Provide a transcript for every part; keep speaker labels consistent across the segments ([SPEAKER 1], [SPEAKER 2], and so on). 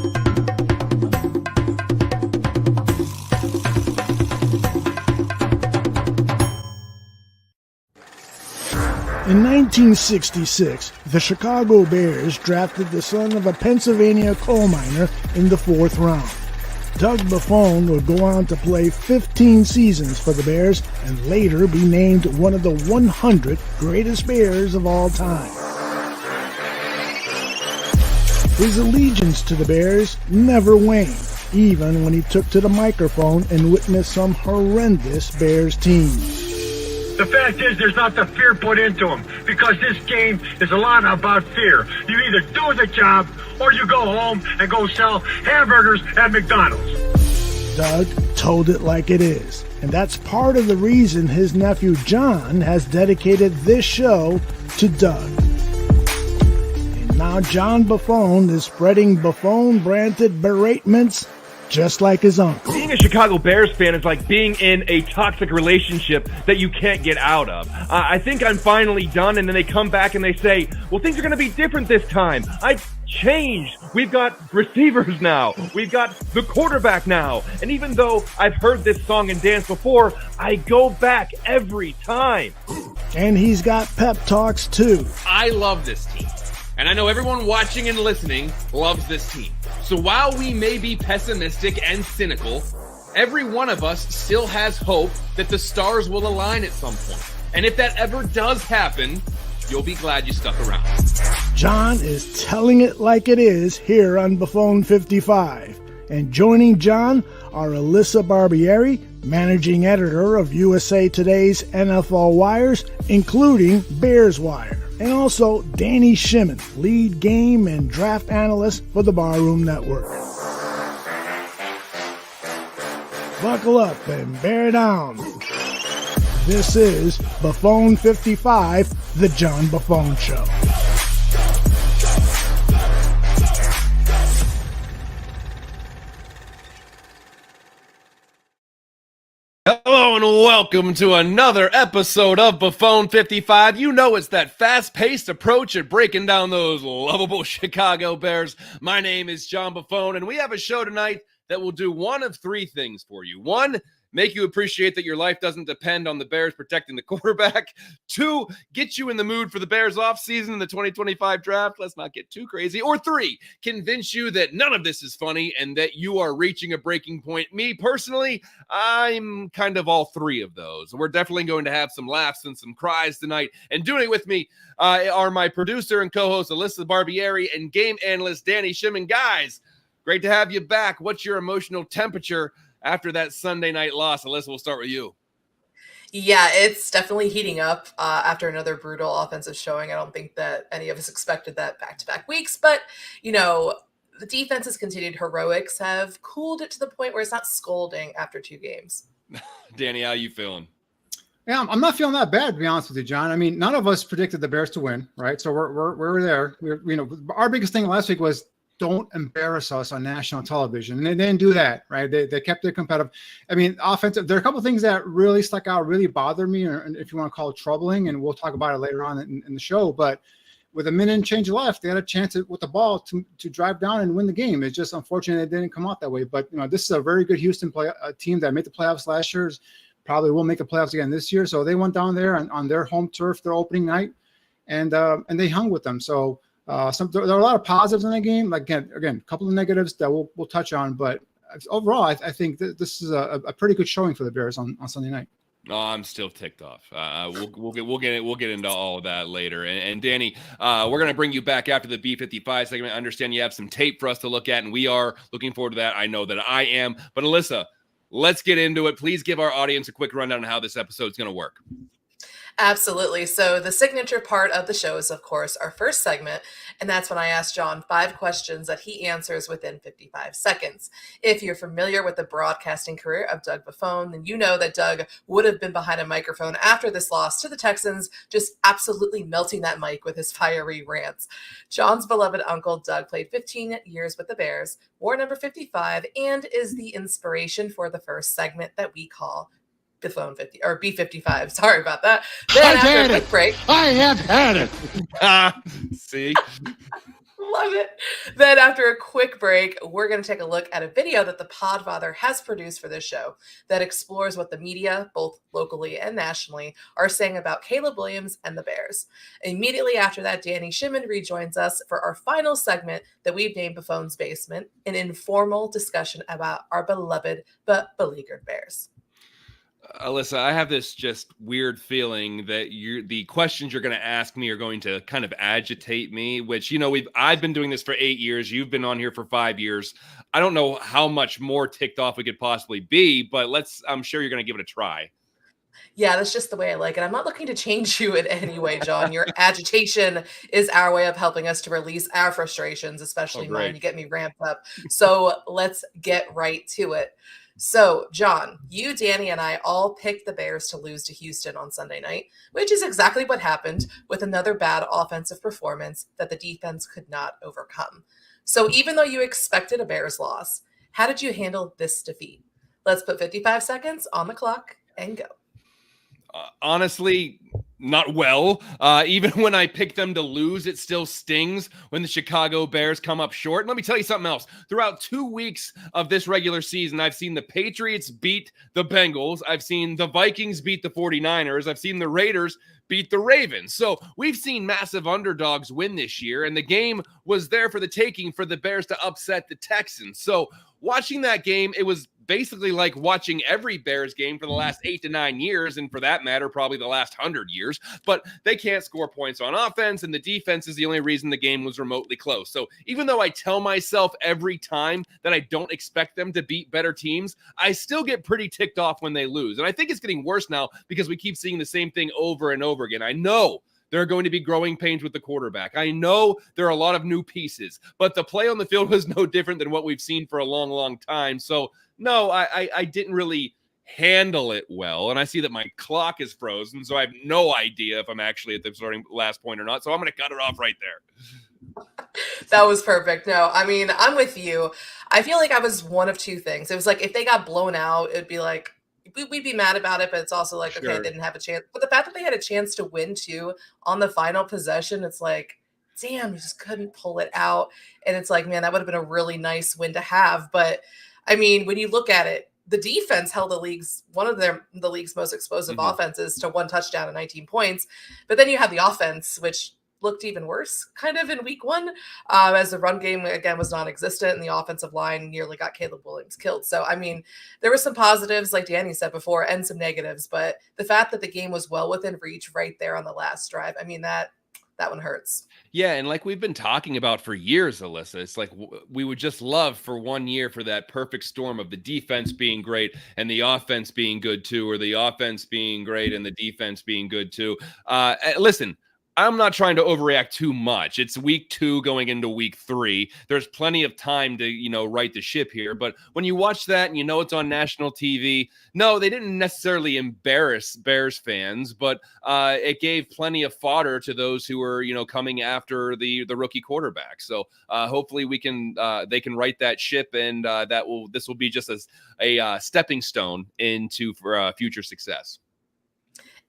[SPEAKER 1] In 1966, the Chicago Bears drafted the son of a Pennsylvania coal miner in the 4th round. Doug Buffone would go on to play 15 seasons for the Bears and later be named one of the 100 greatest Bears of all time. His allegiance to the Bears never waned, even when he took to the microphone and witnessed some horrendous Bears teams.
[SPEAKER 2] The fact is, there's not the fear put into them, because this game is a lot about fear. You either do the job, or you go home and go sell hamburgers at McDonald's.
[SPEAKER 1] Doug told it like it is, and that's part of the reason his nephew John has dedicated this show to Doug. And now John Buffone is spreading Buffone-branded beratements just like his uncle.
[SPEAKER 3] Being a Chicago Bears fan is like being in a toxic relationship that you can't get out of. I think I'm finally done, and then they come back and they say, well, things are going to be different this time. I've changed. We've got receivers now. We've got the quarterback now. And even though I've heard this song and dance before, I go back every time.
[SPEAKER 1] And he's got pep talks too.
[SPEAKER 4] I love this team. And I know everyone watching and listening loves this team. So while we may be pessimistic and cynical, every one of us still has hope that the stars will align at some point. And if that ever does happen, you'll be glad you stuck around.
[SPEAKER 1] John is telling it like it is here on Buffone 55. And joining John are Alyssa Barbieri, managing editor of USA Today's NFL Wires, including Bears Wire, and also Danny Shimon, lead game and draft analyst for the Barroom Network. Buckle up and bear down. This is Buffone 55, the John Buffone Show.
[SPEAKER 4] Hello and welcome to another episode of Buffone 55. You know it's that fast-paced approach at breaking down those lovable Chicago Bears. My name is John Buffone, and we have a show tonight that will do one of three things for you. One, make you appreciate that your life doesn't depend on the Bears protecting the quarterback. Two, get you in the mood for the Bears offseason in the 2025 draft. Let's not get too crazy. Or three, convince you that none of this is funny and that you are reaching a breaking point. Me, personally, I'm kind of all three of those. We're definitely going to have some laughs and some cries tonight. And doing it with me are my producer and co-host, Alyssa Barbieri, and game analyst, Danny Shimon. Guys, great to have you back. What's your emotional temperature after that Sunday night loss? Alyssa, we'll start with you.
[SPEAKER 5] Yeah, it's definitely heating up after another brutal offensive showing. I don't think that any of us expected that back-to-back weeks, but, you know, the defense's continued heroics have cooled it to the point where it's not scolding after 2 games.
[SPEAKER 4] Danny, how you feeling?
[SPEAKER 6] Yeah, I'm not feeling that bad, to be honest with you, John. I mean, none of us predicted the Bears to win, right? So we're there. Our biggest thing last week was don't embarrass us on national television. And they didn't do that, right? They kept it competitive. I mean, offensive, there are a couple of things that really stuck out, really bothered me, or if you want to call it troubling, and we'll talk about it later on in the show. But with a minute and change left, they had a chance with the ball to drive down and win the game. It's just unfortunate it didn't come out that way. But, you know, this is a very good Houston team that made the playoffs last year, probably will make the playoffs again this year. So they went down there on their home turf, their opening night, and they hung with them. So, there are a lot of positives in the game. Like again, a couple of negatives that we'll touch on, but overall, I think that this is a pretty good showing for the Bears on Sunday night.
[SPEAKER 4] No, I'm still ticked off. We'll get into all of that later. And Danny, we're gonna bring you back after the B55 segment. I understand you have some tape for us to look at, and we are looking forward to that. I know that I am. But Alyssa, let's get into it. Please give our audience a quick rundown on how this episode is gonna work.
[SPEAKER 5] Absolutely. So the signature part of the show is, of course, our first segment, and that's when I ask John 5 questions that he answers within 55 seconds. If you're familiar with the broadcasting career of Doug Buffone, then you know that Doug would have been behind a microphone after this loss to the Texans, just absolutely melting that mic with his fiery rants. John's beloved uncle, Doug, played 15 years with the Bears, wore number 55, and is the inspiration for the first segment that we call Buffone 50 or B55. Sorry about that. Then after a quick break,
[SPEAKER 1] I have had it.
[SPEAKER 4] See,
[SPEAKER 5] Love it. Then after a quick break, we're going to take a look at a video that the Podfather has produced for this show that explores what the media, both locally and nationally, are saying about Caleb Williams and the Bears. Immediately after that, Danny Shimon rejoins us for our final segment that we've named Buffone's Basement, an informal discussion about our beloved but beleaguered Bears.
[SPEAKER 4] Alyssa, I have this just weird feeling that the questions you're going to ask me are going to kind of agitate me, which, I've been doing this for 8 years. You've been on here for 5 years. I don't know how much more ticked off we could possibly be, but I'm sure you're going to give it a try.
[SPEAKER 5] Yeah, that's just the way I like it. I'm not looking to change you in any way, John. Your agitation is our way of helping us to release our frustrations, especially mine. You get me ramped up. So let's get right to it. So, John, you, Danny, and I all picked the Bears to lose to Houston on Sunday night, which is exactly what happened with another bad offensive performance that the defense could not overcome. So even though you expected a Bears loss, how did you handle this defeat? Let's put 55 seconds on the clock and go.
[SPEAKER 4] Honestly, not well. Even when I pick them to lose, it still stings when the Chicago Bears come up short. And let me tell you something else. Throughout 2 weeks of this regular season, I've seen the Patriots beat the Bengals. I've seen the Vikings beat the 49ers. I've seen the Raiders beat the Ravens. So we've seen massive underdogs win this year, and the game was there for the taking for the Bears to upset the Texans. So watching that game, it was basically like watching every Bears game for the last 8 to 9 years, and for that matter, probably the last 100 years. But they can't score points on offense, and the defense is the only reason the game was remotely close. So even though I tell myself every time that I don't expect them to beat better teams, I still get pretty ticked off when they lose. And I think it's getting worse now because we keep seeing the same thing over and over again. I know there are going to be growing pains with the quarterback. I know there are a lot of new pieces, but the play on the field was no different than what we've seen for a long, long time. So no, I didn't really handle it well. And I see that my clock is frozen, so I have no idea if I'm actually at the starting last point or not. So I'm going to cut it off right there.
[SPEAKER 5] That was perfect. No, I mean, I'm with you. I feel like I was one of two things. It was like, if they got blown out, it'd be like, we'd be mad about it, but it's also like, okay, they didn't have a chance. But the fact that they had a chance to win too on the final possession, it's like, damn, you just couldn't pull it out. And it's like, man, that would have been a really nice win to have. But I mean, when you look at it, the defense held the league's most explosive offenses to 1 touchdown and 19 points. But then you have the offense, which looked even worse kind of in week 1, as the run game again was non-existent and the offensive line nearly got Caleb Williams killed. So I mean, there were some positives, like Danny said before, and some negatives, but the fact that the game was well within reach right there on the last drive, I mean, that one hurts.
[SPEAKER 4] Yeah, and like we've been talking about for years, Alyssa, it's like we would just love for 1 year for that perfect storm of the defense being great and the offense being good too, or the offense being great and the defense being good too. Listen, I'm not trying to overreact too much. It's week 2 going into week 3. There's plenty of time to, right the ship here. But when you watch that and it's on national TV, no, they didn't necessarily embarrass Bears fans, but it gave plenty of fodder to those who were, coming after the rookie quarterback. So hopefully they can right that ship, and this will be just as a stepping stone into future success.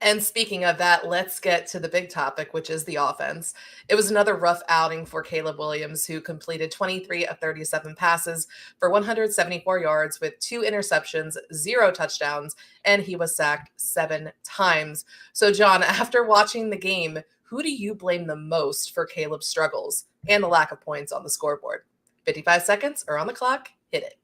[SPEAKER 5] And speaking of that, let's get to the big topic, which is the offense. It was another rough outing for Caleb Williams, who completed 23 of 37 passes for 174 yards with 2 interceptions, 0 touchdowns, and he was sacked 7 times. So, John, after watching the game, who do you blame the most for Caleb's struggles and the lack of points on the scoreboard? 55 seconds are on the clock. Hit it.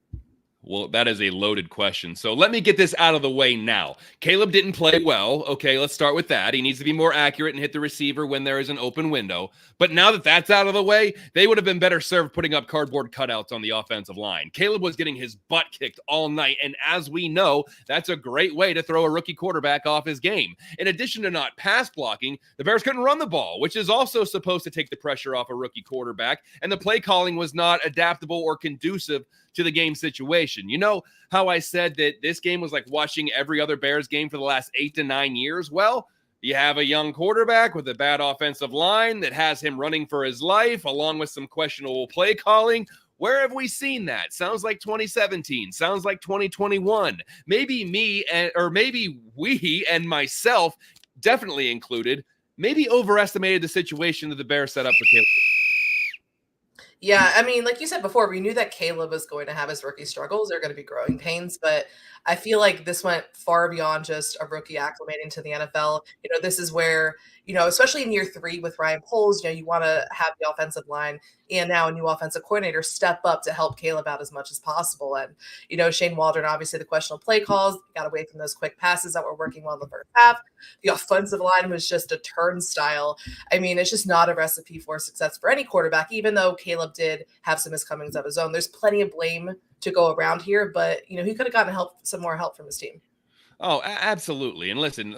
[SPEAKER 4] Well, that is a loaded question. So let me get this out of the way now. Caleb didn't play well. Okay, let's start with that. He needs to be more accurate and hit the receiver when there is an open window. But now that that's out of the way, they would have been better served putting up cardboard cutouts on the offensive line. Caleb was getting his butt kicked all night, and as we know, that's a great way to throw a rookie quarterback off his game. In addition to not pass blocking, the Bears couldn't run the ball, which is also supposed to take the pressure off a rookie quarterback, and the play calling was not adaptable or conducive to the game situation. You know how I said that this game was like watching every other Bears game for the last 8 to 9 years? Well, you have a young quarterback with a bad offensive line that has him running for his life, along with some questionable play calling. Where have we seen that? Sounds like 2017. Sounds like 2021. Maybe we and myself, definitely included, maybe overestimated the situation that the Bears set up for Caleb.
[SPEAKER 5] Yeah, I mean, like you said before, we knew that Caleb was going to have his rookie struggles. There are going to be growing pains, but I feel like this went far beyond just a rookie acclimating to the NFL. This is where, especially in year 3 with Ryan Poles, you want to have the offensive line and now a new offensive coordinator step up to help Caleb out as much as possible. And, Shane Waldron, obviously the questionable play calls, got away from those quick passes that were working well in the first half. The offensive line was just a turnstile. I mean, it's just not a recipe for success for any quarterback, even though Caleb did have some miscomings of his own. There's plenty of blame to go around here, but, he could have gotten some more help from his team.
[SPEAKER 4] Oh, absolutely. And listen,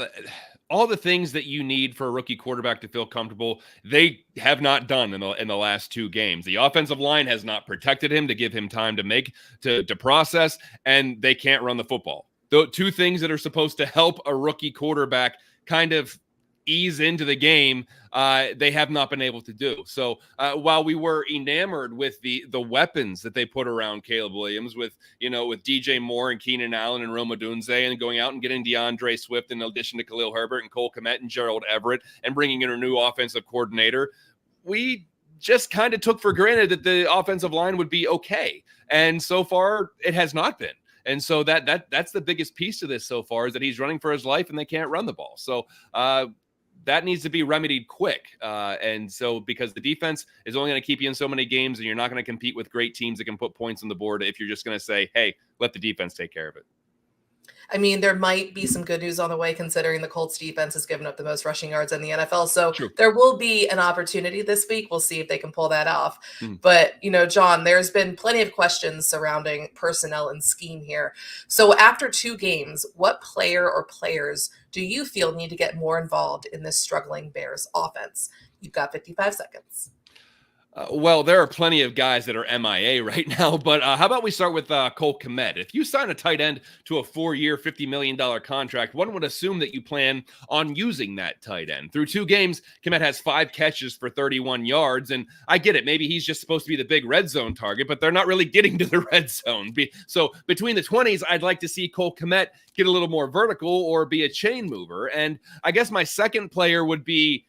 [SPEAKER 4] all the things that you need for a rookie quarterback to feel comfortable, they have not done in the last 2 games. The offensive line has not protected him to give him time to process, and they can't run the football. The 2 things that are supposed to help a rookie quarterback kind of ease into the game, they have not been able to do. So while we were enamored with the weapons that they put around Caleb Williams with DJ Moore and Keenan Allen and Rome Odunze, and going out and getting DeAndre Swift in addition to Khalil Herbert and Cole Kmet and Gerald Everett and bringing in a new offensive coordinator, we just kind of took for granted that the offensive line would be okay. And so far it has not been. And so that's the biggest piece to this so far, is that he's running for his life and they can't run the ball. So that needs to be remedied quick. And so because the defense is only going to keep you in so many games, and you're not going to compete with great teams that can put points on the board if you're just going to say, hey, let the defense take care of it.
[SPEAKER 5] I mean, there might be some good news on the way, considering the Colts defense has given up the most rushing yards in the NFL. So
[SPEAKER 4] True.
[SPEAKER 5] There will be an opportunity this week. We'll see if they can pull that off.
[SPEAKER 4] Mm.
[SPEAKER 5] But, John, there's been plenty of questions surrounding personnel and scheme here. So after 2 games, what player or players do you feel need to get more involved in this struggling Bears offense? You've got 55 seconds.
[SPEAKER 4] Well, there are plenty of guys that are MIA right now, but how about we start with Cole Kmet? If you sign a tight end to a 4-year, $50 million contract, one would assume that you plan on using that tight end. Through 2 games, Kmet has 5 catches for 31 yards, and I get it. Maybe he's just supposed to be the big red zone target, but they're not really getting to the red zone. So between the 20s, I'd like to see Cole Kmet get a little more vertical or be a chain mover. And I guess my second player would be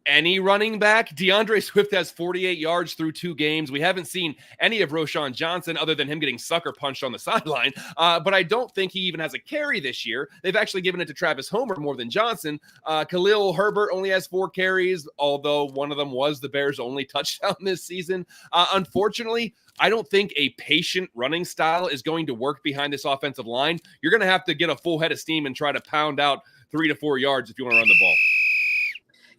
[SPEAKER 4] any running back. DeAndre Swift has 48 yards through 2 games. We haven't seen any of Roschon Johnson other than him getting sucker punched on the sideline. But I don't think he even has a carry this year. They've actually given it to Travis Homer more than Johnson. Khalil Herbert only has 4 carries, although one of them was the Bears' only touchdown this season. Unfortunately, I don't think a patient running style is going to work behind this offensive line. You're going to have to get a full head of steam and try to pound out 3 to 4 yards if you want to run the ball.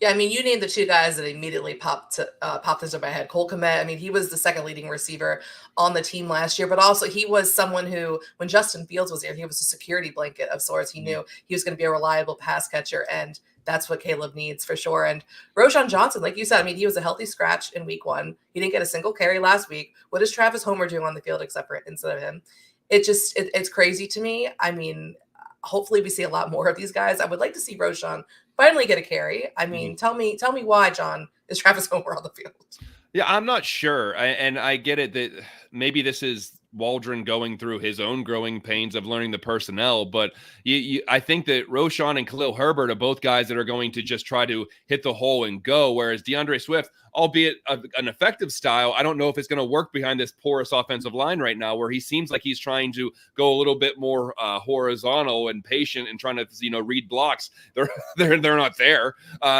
[SPEAKER 5] Yeah, I mean, you named the 2 guys that immediately popped into my head. Cole Kmet, I mean, he was the second leading receiver on the team last year, but also he was someone who, when Justin Fields was here, he was a security blanket of sorts. He knew he was going to be a reliable pass catcher, and that's what Caleb needs for sure. And Roschon Johnson, like you said, I mean, he was a healthy scratch in week 1. He didn't get a single carry last week. What is Travis Homer doing on the field instead of him? It's crazy to me. I mean, hopefully we see a lot more of these guys. I would like to see Roschon finally get a carry. I mean, tell me why, John, is Travis Homer on the field?
[SPEAKER 4] Yeah, I'm not sure. And I get it that maybe this is Waldron going through his own growing pains of learning the personnel, but I think that Roschon and Khalil Herbert are both guys that are going to just try to hit the hole and go, whereas DeAndre Swift, albeit an effective style, I don't know if it's going to work behind this porous offensive line right now, where he seems like he's trying to go a little bit more horizontal and patient and trying to read blocks. They're not there.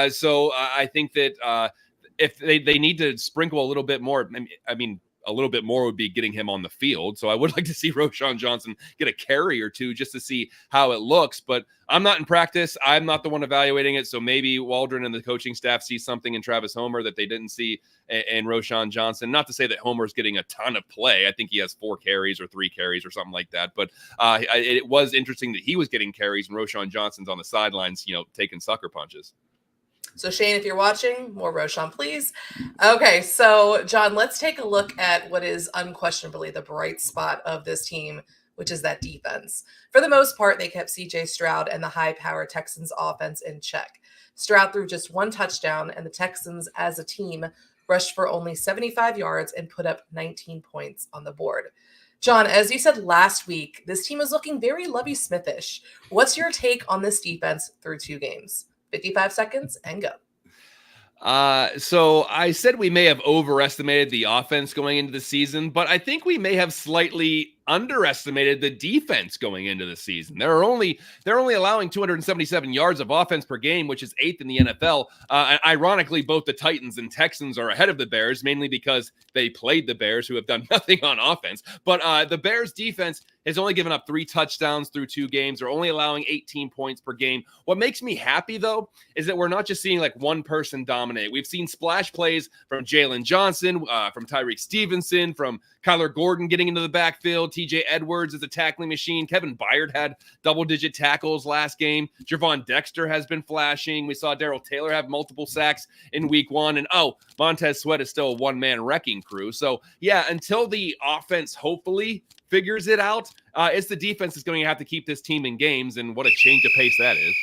[SPEAKER 4] So I think that if they need to sprinkle a little bit more, I mean, a little bit more would be getting him on the field. So I would like to see Roschon Johnson get a carry or 2 just to see how it looks. But I'm not in practice. I'm not the one evaluating it. So maybe Waldron and the coaching staff see something in Travis Homer that they didn't see in Roschon Johnson. Not to say that Homer's getting a ton of play. I think he has 4 carries or 3 carries or something like that. But it was interesting that he was getting carries and Roschon Johnson's on the sidelines, taking sucker punches.
[SPEAKER 5] So, Shane, if you're watching, more Roschon, please. Okay, so, John, let's take a look at what is unquestionably the bright spot of this team, which is that defense. For the most part, they kept C.J. Stroud and the high-powered Texans offense in check. Stroud threw just 1 touchdown, and the Texans, as a team, rushed for only 75 yards and put up 19 points on the board. John, as you said last week, this team is looking very Lovie Smith-ish. What's your take on this defense through 2 games? 55 seconds and go.
[SPEAKER 4] So I said we may have overestimated the offense going into the season, but I think we may have slightly underestimated the defense going into the season. They're only allowing 277 yards of offense per game, which is 8th in the NFL. Ironically, both the Titans and Texans are ahead of the Bears, mainly because they played the Bears, who have done nothing on offense. But the Bears defense has only given up 3 touchdowns through 2 games. They're only allowing 18 points per game. What makes me happy, though, is that we're not just seeing like one person dominate. We've seen splash plays from Jalen Johnson, from Tyreek Stevenson, from Kyler Gordon getting into the backfield. TJ Edwards is a tackling machine. Kevin Byard had double-digit tackles last game. Javon Dexter has been flashing. We saw Darrell Taylor have multiple sacks in week 1. And, Montez Sweat is still a one-man wrecking crew. So, yeah, until the offense hopefully figures it out, it's the defense that's going to have to keep this team in games, and what a change of pace that is.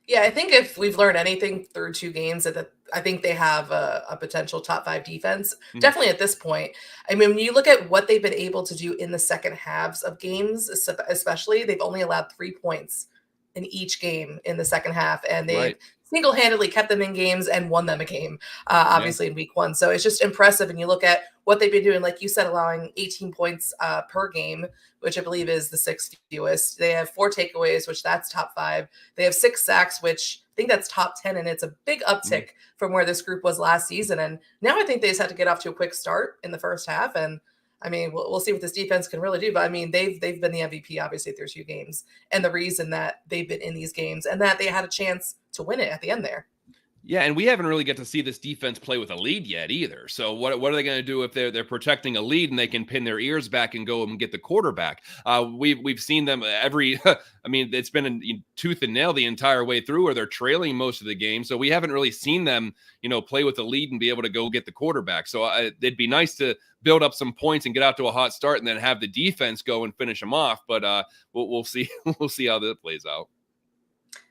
[SPEAKER 5] Yeah, I think if we've learned anything through 2 games, that I think they have a potential top 5 defense. Mm-hmm. Definitely at this point. I mean, when you look at what they've been able to do in the second halves of games, especially, they've only allowed 3 points in each game in the second half, and they've single-handedly kept them in games and won them a game, obviously in week 1. So it's just impressive. And you look at what they've been doing, like you said, allowing 18 points per game, which I believe is the 6th fewest. They have 4 takeaways, which that's top 5. They have 6 sacks, which I think that's top 10. And it's a big uptick from where this group was last season. And now I think they just have to get off to a quick start in the first half. And I mean, we'll see what this defense can really do. But I mean, they've been the MVP, obviously, through 2 games. And the reason that they've been in these games and that they had a chance to win it at the end there.
[SPEAKER 4] Yeah, and we haven't really get to see this defense play with a lead yet either. So what are they going to do if they're protecting a lead and they can pin their ears back and go and get the quarterback? We've seen them every. I mean, it's been a tooth and nail the entire way through, or they're trailing most of the game. So we haven't really seen them, play with a lead and be able to go get the quarterback. So it'd be nice to build up some points and get out to a hot start, and then have the defense go and finish them off. But we'll see. We'll see how that plays out.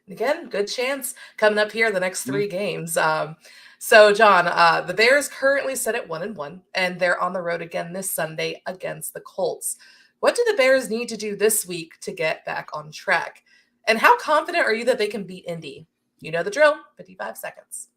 [SPEAKER 5] Again, good chance coming up here the next 3 games. So, John, the Bears currently sit at 1-1, and they're on the road again this Sunday against the Colts. What do the Bears need to do this week to get back on track? And how confident are you that they can beat Indy? You know the drill, 55 seconds.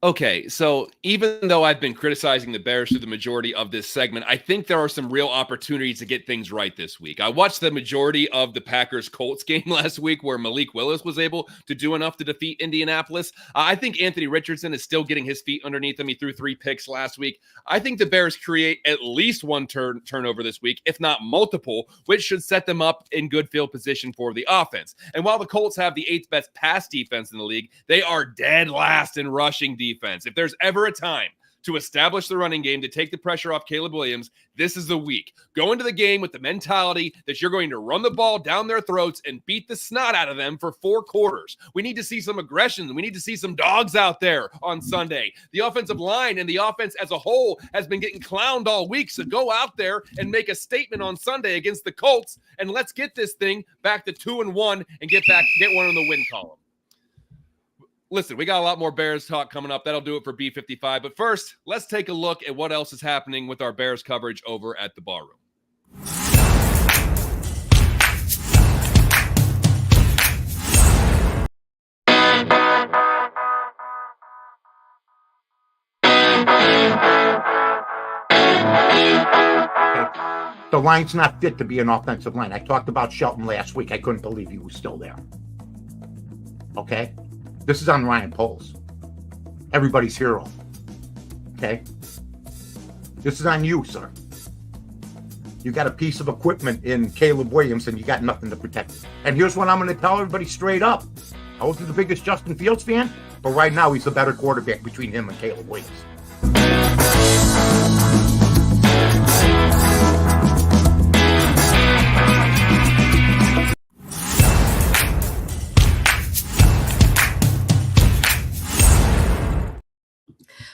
[SPEAKER 4] Okay, so even though I've been criticizing the Bears through the majority of this segment, I think there are some real opportunities to get things right this week. I watched the majority of the Packers-Colts game last week where Malik Willis was able to do enough to defeat Indianapolis. I think Anthony Richardson is still getting his feet underneath him. He threw 3 picks last week. I think the Bears create at least 1 turnover this week, if not multiple, which should set them up in good field position for the offense. And while the Colts have the 8th best pass defense in the league, they are dead last in rushing defense. If there's ever a time to establish the running game, to take the pressure off Caleb Williams, this is the week. Go into the game with the mentality that you're going to run the ball down their throats and beat the snot out of them for 4 quarters. We need to see some aggression. We need to see some dogs out there on Sunday. The offensive line and the offense as a whole has been getting clowned all week, so go out there and make a statement on Sunday against the Colts, and let's get this thing back to 2-1 and get one in the win column. Listen, we got a lot more Bears talk coming up. That'll do it for B55. But first, let's take a look at what else is happening with our Bears coverage over at the Barroom.
[SPEAKER 7] The line's not fit to be an offensive line. I talked about Shelton last week. I couldn't believe he was still there. Okay? This is on Ryan Poles, everybody's hero. Okay? This is on you, sir. You got a piece of equipment in Caleb Williams and you got nothing to protect it. And here's what I'm going to tell everybody straight up. I wasn't the biggest Justin Fields fan, but right now he's the better quarterback between him and Caleb Williams.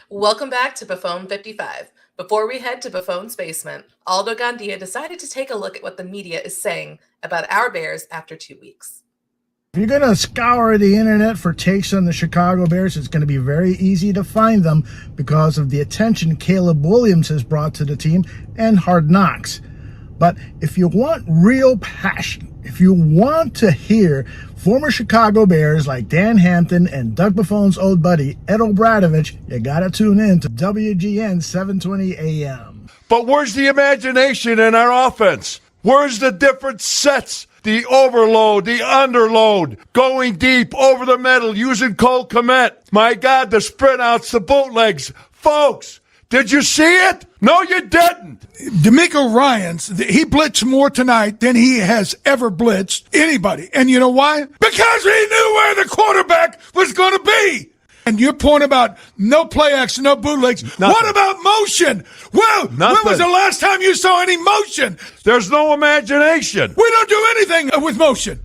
[SPEAKER 5] Welcome back to Buffone 55. Before we head to Buffone's basement, Aldo Gandia decided to take a look at what the media is saying about our Bears after 2 weeks.
[SPEAKER 1] If you're going to scour the internet for takes on the Chicago Bears, it's going to be very easy to find them because of the attention Caleb Williams has brought to the team and Hard Knocks. But if you want real passion If you want to hear former Chicago Bears like Dan Hampton and Doug Buffone's old buddy Ed O'Bradovich, you gotta tune in to WGN 720 AM.
[SPEAKER 8] But where's the imagination in our offense? Where's the different sets? The overload, the underload, going deep over the middle, using Cole Kmet. My God, the sprint outs, the bootlegs. Folks, did you see it? No, you didn't.
[SPEAKER 9] D'Amico Ryans, he blitzed more tonight than he has ever blitzed anybody. And you know why? Because he knew where the quarterback was going to be. And your point about no play action, no bootlegs.
[SPEAKER 8] Nothing.
[SPEAKER 9] What about motion? Well, when was the last time you saw any motion?
[SPEAKER 8] There's no imagination.
[SPEAKER 9] We don't do anything with motion.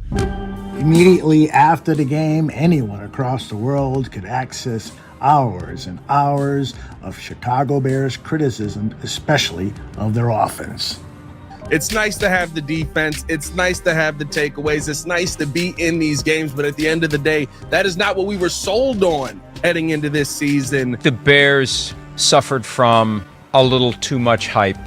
[SPEAKER 1] Immediately after the game, anyone across the world could access hours and hours of Chicago Bears criticism, especially of their offense.
[SPEAKER 4] It's nice to have the defense. It's nice to have the takeaways. It's nice to be in these games. But at the end of the day, that is not what we were sold on heading into this season.
[SPEAKER 10] The Bears suffered from a little too much hype,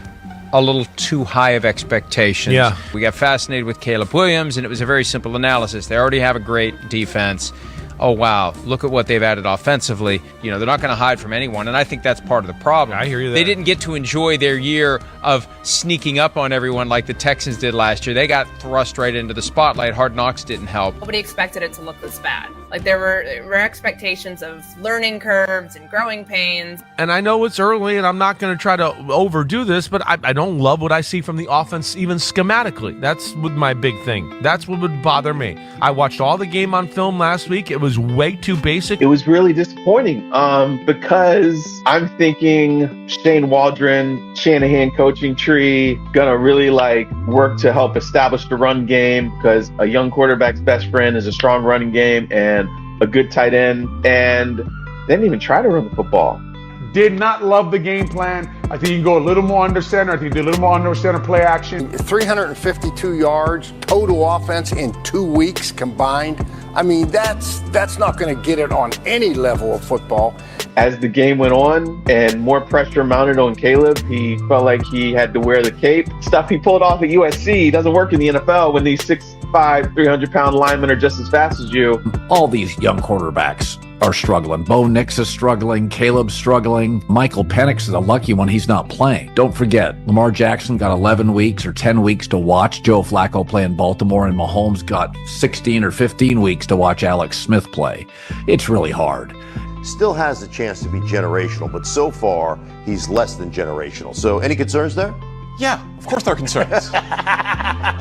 [SPEAKER 10] a little too high of expectations.
[SPEAKER 11] Yeah.
[SPEAKER 10] We got fascinated with Caleb Williams, and it was a very simple analysis. They already have a great defense. Oh, wow, look at what they've added offensively. You know, they're not going to hide from anyone, and I think that's part of the problem.
[SPEAKER 11] I hear you there.
[SPEAKER 10] They didn't get to enjoy their year of sneaking up on everyone like the Texans did last year. They got thrust right into the spotlight. Hard Knocks didn't help.
[SPEAKER 12] Nobody expected it to look this bad. Like, there were expectations of learning curves and growing pains.
[SPEAKER 11] And I know it's early, and I'm not going to try to overdo this, but I don't love what I see from the offense, even schematically. That's my big thing. That's what would bother me. I watched all the game on film last week. It was way too basic.
[SPEAKER 13] It was really disappointing because I'm thinking Shane Waldron, Shanahan coaching tree, gonna really work to help establish the run game, because a young quarterback's best friend is a strong running game and a good tight end, and they didn't even try to run the football.
[SPEAKER 14] Did not love the game plan. I think you can go a little more under center. I think you do a little more under center play action.
[SPEAKER 15] 352 yards total offense in 2 weeks combined. I mean, that's not going to get it on any level of football.
[SPEAKER 13] As the game went on and more pressure mounted on Caleb, he felt like he had to wear the cape. Stuff he pulled off at USC doesn't work in the NFL when these 6'5", 300-pound linemen are just as fast as you.
[SPEAKER 16] All these young quarterbacks are struggling. Bo Nix is struggling. Caleb's struggling. Michael Penix is a lucky one he's not playing. Don't forget, Lamar Jackson got 11 weeks or 10 weeks to watch Joe Flacco play in Baltimore, and Mahomes got 16 or 15 weeks to watch Alex Smith play. It's really hard.
[SPEAKER 17] Still has a chance to be generational, but so far, he's less than generational. So any concerns there?
[SPEAKER 18] Yeah, of course there are concerns.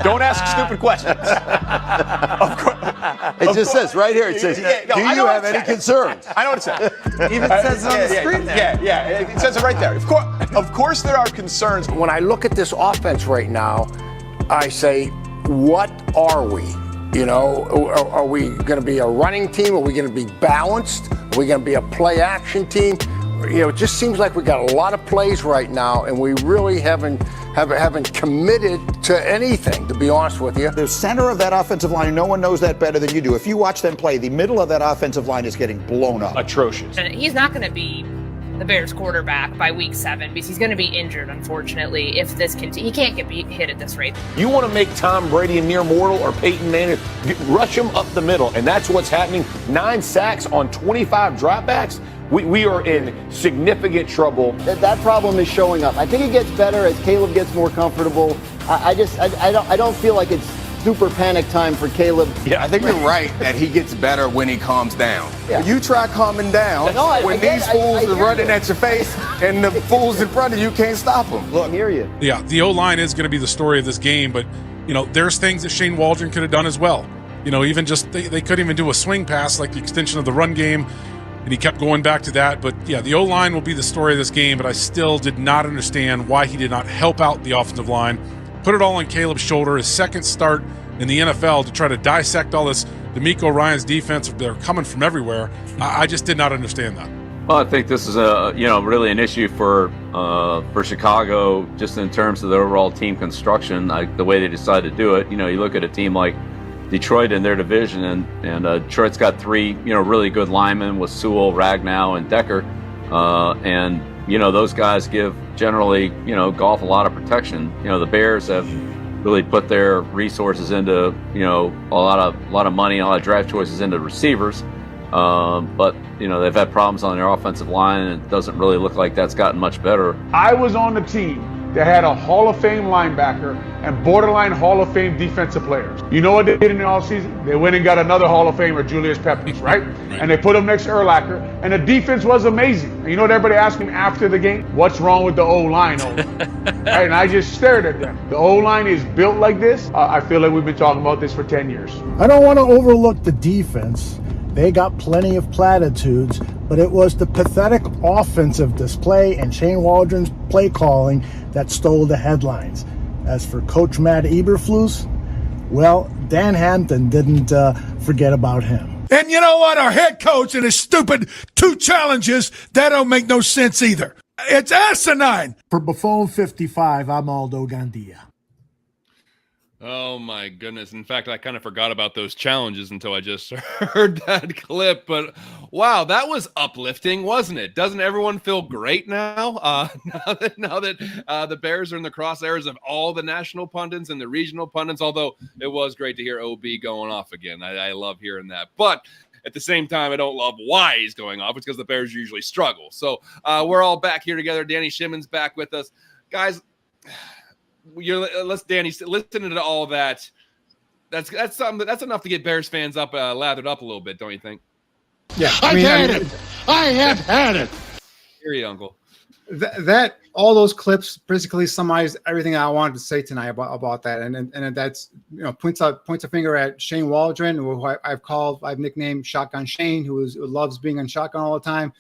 [SPEAKER 18] Don't ask stupid questions. Of course.
[SPEAKER 17] It just says right here, it says, do you have any concerns?
[SPEAKER 18] I know what it says.
[SPEAKER 15] Even says it on the screen there.
[SPEAKER 18] Yeah, it says it right there. Of course there are concerns.
[SPEAKER 15] When I look at this offense right now, I say, what are we? You know, are we going to be a running team? Are we going to be balanced? Are we going to be a play action team? You know, it just seems like we got a lot of plays right now, and we really haven't committed to anything, to be honest with you.
[SPEAKER 19] The center of that offensive line, no one knows that better than you do. If you watch them play, the middle of that offensive line is getting blown up.
[SPEAKER 18] Atrocious.
[SPEAKER 12] And he's not going to be the Bears quarterback by week 7 because he's going to be injured, unfortunately, if this continues. He can't get hit at this rate.
[SPEAKER 17] You want to make Tom Brady a near mortal or Peyton Manning, rush him up the middle, and that's what's happening. 9 sacks on 25 dropbacks. We are in significant trouble.
[SPEAKER 20] That problem is showing up. I think it gets better as Caleb gets more comfortable. I don't feel like it's super panic time for Caleb.
[SPEAKER 18] Yeah, I think you're right that he gets better when he calms down.
[SPEAKER 20] Yeah.
[SPEAKER 18] You try calming down when these fools are running at your face and the fools in front of you can't stop them.
[SPEAKER 20] Look, I hear you.
[SPEAKER 21] Yeah, the O-line is going to be the story of this game, but there's things that Shane Waldron could have done as well. Even just they couldn't even do a swing pass like the extension of the run game. And he kept going back to that. But, yeah, the O-line will be the story of this game, but I still did not understand why he did not help out the offensive line, put it all on Caleb's shoulder, his second start in the NFL, to try to dissect all this D'Amico Ryans defense. They're coming from everywhere. I just did not understand that.
[SPEAKER 22] Well, I think this is really an issue for Chicago, just in terms of the overall team construction, the way they decided to do it. You look at a team like Detroit in their division, and Detroit's got 3 really good linemen with Sewell, Ragnow, and Decker, and those guys give generally golf a lot of protection. The Bears have really put their resources into, you know, a lot of money, a lot of draft choices into receivers. But, you know, they've had problems on their offensive line, and it doesn't really look like that's gotten much better.
[SPEAKER 14] I was on the team that had a Hall of Fame linebacker and borderline Hall of Fame defensive players. You know what they did in the offseason? They went and got another Hall of Famer, Julius Peppers, right? And they put him next to Urlacher, and the defense was amazing. And you know what everybody asked me after the game? What's wrong with the O-line? Right? And I just stared at them. The O-line is built like this. I feel like we've been talking about this for 10 years.
[SPEAKER 1] I don't want to overlook the defense. They got plenty of platitudes, but it was the pathetic offensive display and Shane Waldron's play calling that stole the headlines. As for Coach Matt Eberflus, well, Dan Hampton didn't forget about him.
[SPEAKER 9] And you know what? Our head coach and his stupid 2 challenges, that don't make no sense either. It's asinine.
[SPEAKER 1] For Buffone 55, I'm Aldo Gandia.
[SPEAKER 4] Oh my goodness. In fact, I kind of forgot about those challenges until I just heard that clip. But wow, that was uplifting, wasn't it? Doesn't everyone feel great now? Now that the Bears are in the crosshairs of all the national pundits and the regional pundits, although it was great to hear OB going off again. I love hearing that. But at the same time, I don't love why he's going off. It's because the Bears usually struggle. So we're all back here together. Danny Shimon's back with us. Guys, let's Danny listening to all that. That's something that's enough to get Bears fans up, lathered up a little bit, don't you think?
[SPEAKER 6] Yeah,
[SPEAKER 8] I have had it.
[SPEAKER 4] Hear you, Uncle.
[SPEAKER 6] That all those clips basically summarize everything I wanted to say tonight about that, and that's, you know, points a finger at Shane Waldron, who I've nicknamed Shotgun Shane, who loves being on shotgun all the time.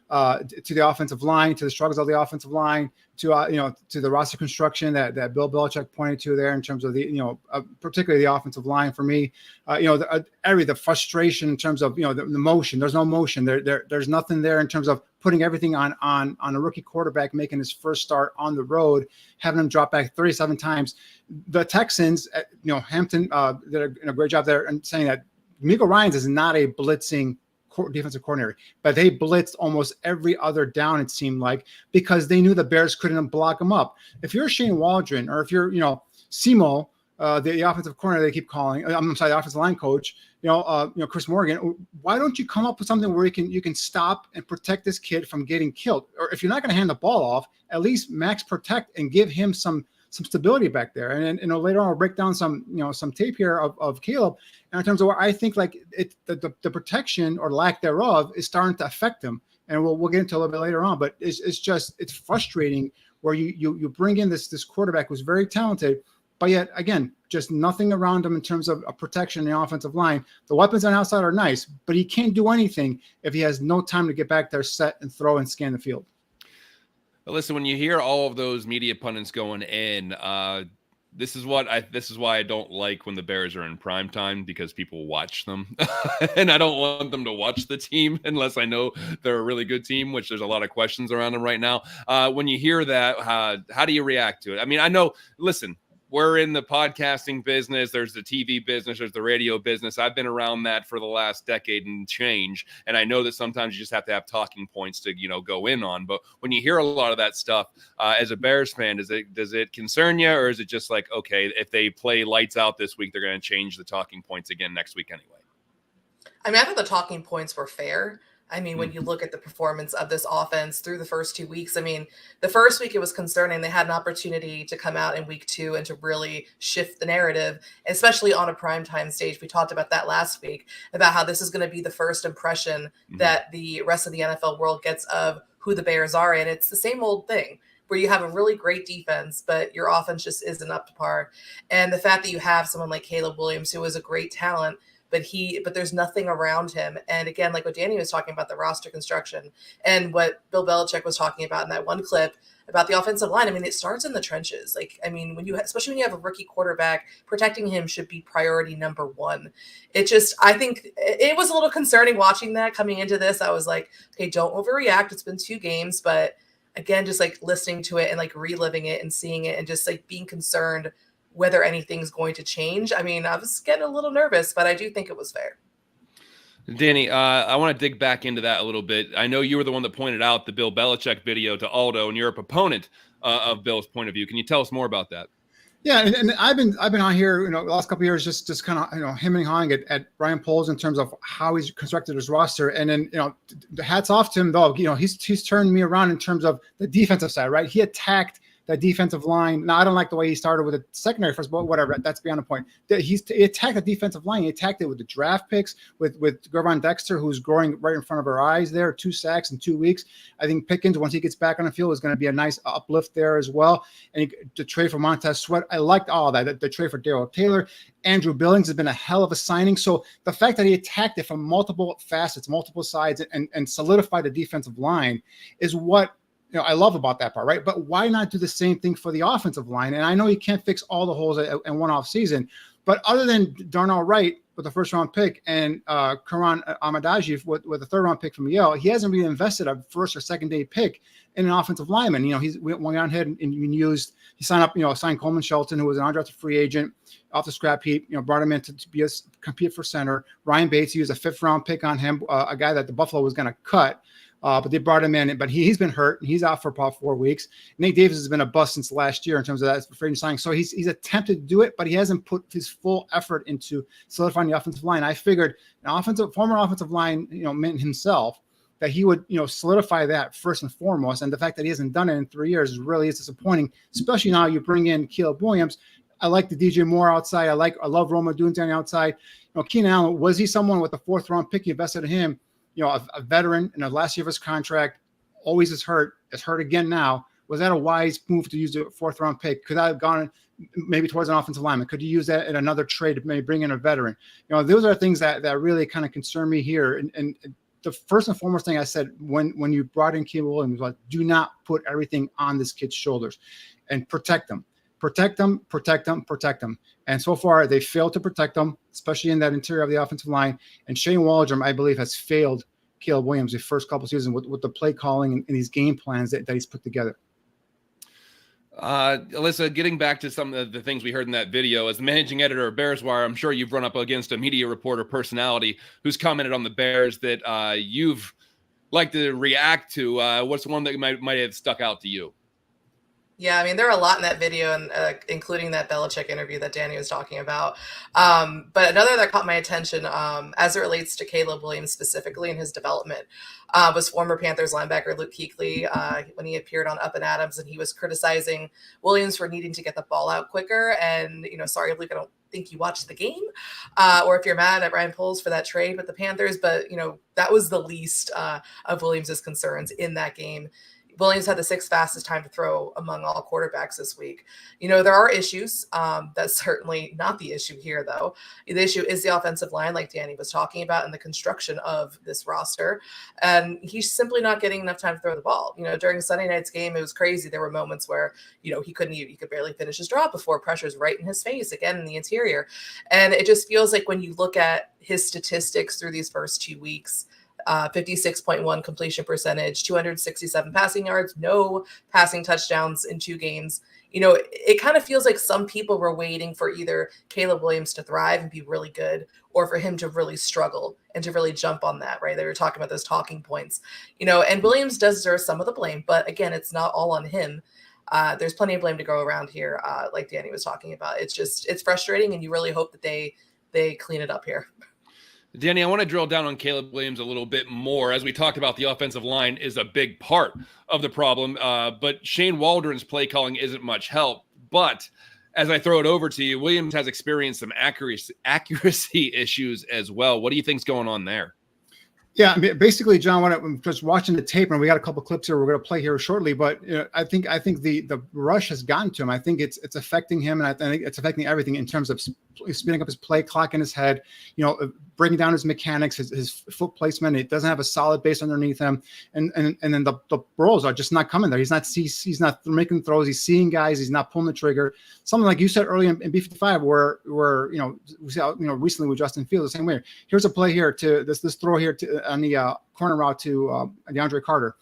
[SPEAKER 6] To the offensive line, to the struggles of the offensive line, to to the roster construction that Bill Belichick pointed to there in terms of the particularly the offensive line for me, the frustration in terms of the motion. There's no motion. There's nothing there in terms of putting everything on a rookie quarterback making his first start on the road, having him drop back 37 times. The Texans, Hampton did a great job there in saying that Miko Ryans is not a blitzing defensive coordinator, but they blitzed almost every other down, it seemed like, because they knew the Bears couldn't block them up. If you're Shane Waldron, or if you're Simo, the offensive coordinator they keep calling, I'm sorry, the offensive line coach, Chris Morgan, why don't you come up with something where you can stop and protect this kid from getting killed? Or if you're not going to hand the ball off, at least max protect and give him some stability back there. And later on, I'll break down some tape here of Caleb, and in terms of where I think like the protection or lack thereof is starting to affect him. And we'll get into a little bit later on, but it's frustrating where you bring in this quarterback who's very talented, but yet again, just nothing around him in terms of a protection in the offensive line. The weapons on the outside are nice, but he can't do anything if he has no time to get back there, set and throw and scan the field.
[SPEAKER 4] Listen, when you hear all of those media pundits going in, this is why I don't like when the Bears are in prime time, because people watch them, and I don't want them to watch the team unless I know they're a really good team, which there's a lot of questions around them right now. When you hear that, how do you react to it? I mean, I know. Listen. We're in the podcasting business. There's the TV business. There's the radio business. I've been around that for the last decade and change. And I know that sometimes you just have to have talking points to, go in on. But when you hear a lot of that stuff, as a Bears fan, does it concern you? Or is it just like, okay, if they play lights out this week, they're going to change the talking points again next week anyway?
[SPEAKER 5] I mean, I thought the talking points were fair. I mean, when you look at the performance of this offense through the first 2 weeks, I mean, the first week it was concerning. They had an opportunity to come out in week 2 and to really shift the narrative, especially on a primetime stage. We talked about that last week, about how this is going to be the first impression that the rest of the NFL world gets of who the Bears are. And it's the same old thing where you have a really great defense, but your offense just isn't up to par. And the fact that you have someone like Caleb Williams, who is a great talent, but there's nothing around him. And again, like what Danny was talking about, the roster construction, and what Bill Belichick was talking about in that one clip about the offensive line. I mean, it starts in the trenches. Like, I mean, especially when you have a rookie quarterback, protecting him should be priority number one. I think it was a little concerning watching that coming into this. I was like, okay, don't overreact. It's been 2 games, but again, just like listening to it and like reliving it and seeing it and just like being concerned whether anything's going to change. I mean, I was getting a little nervous, but I do think it was fair.
[SPEAKER 4] Danny, I want to dig back into that a little bit. I know you were the one that pointed out the Bill Belichick video to Aldo, and you're a proponent of Bill's point of view. Can you tell us more about that?
[SPEAKER 6] Yeah, and I've been on here, the last couple of years, just kind of hemming and hawing at Ryan Poles in terms of how he's constructed his roster, and then the hats off to him though. He's turned me around in terms of the defensive side, right? He attacked that defensive line. Now I don't like the way he started with the secondary first, but whatever. That's beyond the point. He attacked the defensive line. He attacked it with the draft picks, with Gervon Dexter, who's growing right in front of our eyes there. 2 sacks in 2 weeks. I think Pickens, once he gets back on the field, is going to be a nice uplift there as well. And the trade for Montez Sweat, I liked all that. The trade for Darrell Taylor. Andrew Billings has been a hell of a signing. So the fact that he attacked it from multiple facets, multiple sides, and solidified the defensive line is what I love about that part, right? But why not do the same thing for the offensive line? And I know you can't fix all the holes in one off season, but other than Darnell Wright with the 1st round pick and Karan Ahmadaji with a 3rd round pick from Yale, he hasn't really invested a 1st or 2nd day pick in an offensive lineman. He went on ahead and he signed Coleman Shelton, who was an undrafted free agent off the scrap heap, brought him in to compete for center. Ryan Bates, he used a 5th round pick on him, a guy that the Buffalo was going to cut. But they brought him in, but he's been hurt. And he's out for about 4 weeks. Nate Davis has been a bust since last year in terms of that free agent signing. So he's attempted to do it, but he hasn't put his full effort into solidifying the offensive line. I figured former offensive line, man himself, that he would, solidify that first and foremost. And the fact that he hasn't done it in 3 years really is disappointing, especially now you bring in Caleb Williams. I like the DJ Moore outside. I love Roma Dunze on the outside. Keenan Allen, was he someone with a 4th round pick? You invested in him. A veteran in the last year of his contract, always is hurt again now. Was that a wise move to use the 4th round pick? Could that have gone maybe towards an offensive lineman? Could you use that in another trade to maybe bring in a veteran? Those are things that really kind of concern me here. And the first and foremost thing I said when you brought in Caleb Williams was, do not put everything on this kid's shoulders and protect them. Protect them. And so far, they failed to protect them, especially in that interior of the offensive line. And Shane Waldron, I believe, has failed Caleb Williams the first couple of seasons with the play calling and these game plans that he's put together.
[SPEAKER 4] Alyssa, getting back to some of the things we heard in that video, as the managing editor of Bears Wire, I'm sure you've run up against a media reporter personality who's commented on the Bears that you've liked to react to. What's the one that might have stuck out to you?
[SPEAKER 5] Yeah, I mean, there are a lot in that video, and including that Belichick interview that Danny was talking about. But another that caught my attention as it relates to Caleb Williams specifically in his development was former Panthers linebacker Luke Kuechly when he appeared on Up and Adams, and he was criticizing Williams for needing to get the ball out quicker. And, sorry, Luke, I don't think you watched the game or if you're mad at Ryan Poles for that trade with the Panthers, but, that was the least of Williams's concerns in that game. Williams had the 6th fastest time to throw among all quarterbacks this week. There are issues. That's certainly not the issue here, though. The issue is the offensive line, like Danny was talking about, and the construction of this roster. And he's simply not getting enough time to throw the ball. During Sunday night's game, it was crazy. There were moments where, he could barely finish his drop before pressure's right in his face, again, in the interior. And it just feels like when you look at his statistics through these first 2 weeks, 56.1 completion percentage, 267 passing yards, no passing touchdowns in 2 games. It kind of feels like some people were waiting for either Caleb Williams to thrive and be really good, or for him to really struggle and to really jump on that, right? They were talking about those talking points, and Williams does deserve some of the blame, but again, it's not all on him. There's plenty of blame to go around here, like Danny was talking about. It's frustrating, and you really hope that they clean it up here.
[SPEAKER 4] Danny, I want to drill down on Caleb Williams a little bit more. As we talked about, the offensive line is a big part of the problem, but Shane Waldron's play calling isn't much help. But as I throw it over to you, Williams has experienced some accuracy issues as well. What do you think's going on there?
[SPEAKER 6] Yeah, basically, John, when I'm just watching the tape, and we got a couple clips here we're going to play here shortly, but I think the rush has gotten to him. I think it's affecting him, and I think it's affecting everything in terms of speeding up his play clock in his head, breaking down his mechanics, his foot placement. It doesn't have a solid base underneath him, and then the rolls are just not coming there. He's not making throws. He's seeing guys. He's not pulling the trigger. Something like you said earlier in B55, where we saw recently with Justin Fields the same way. Here's a play here to this throw here to on the corner route to DeAndre Carter.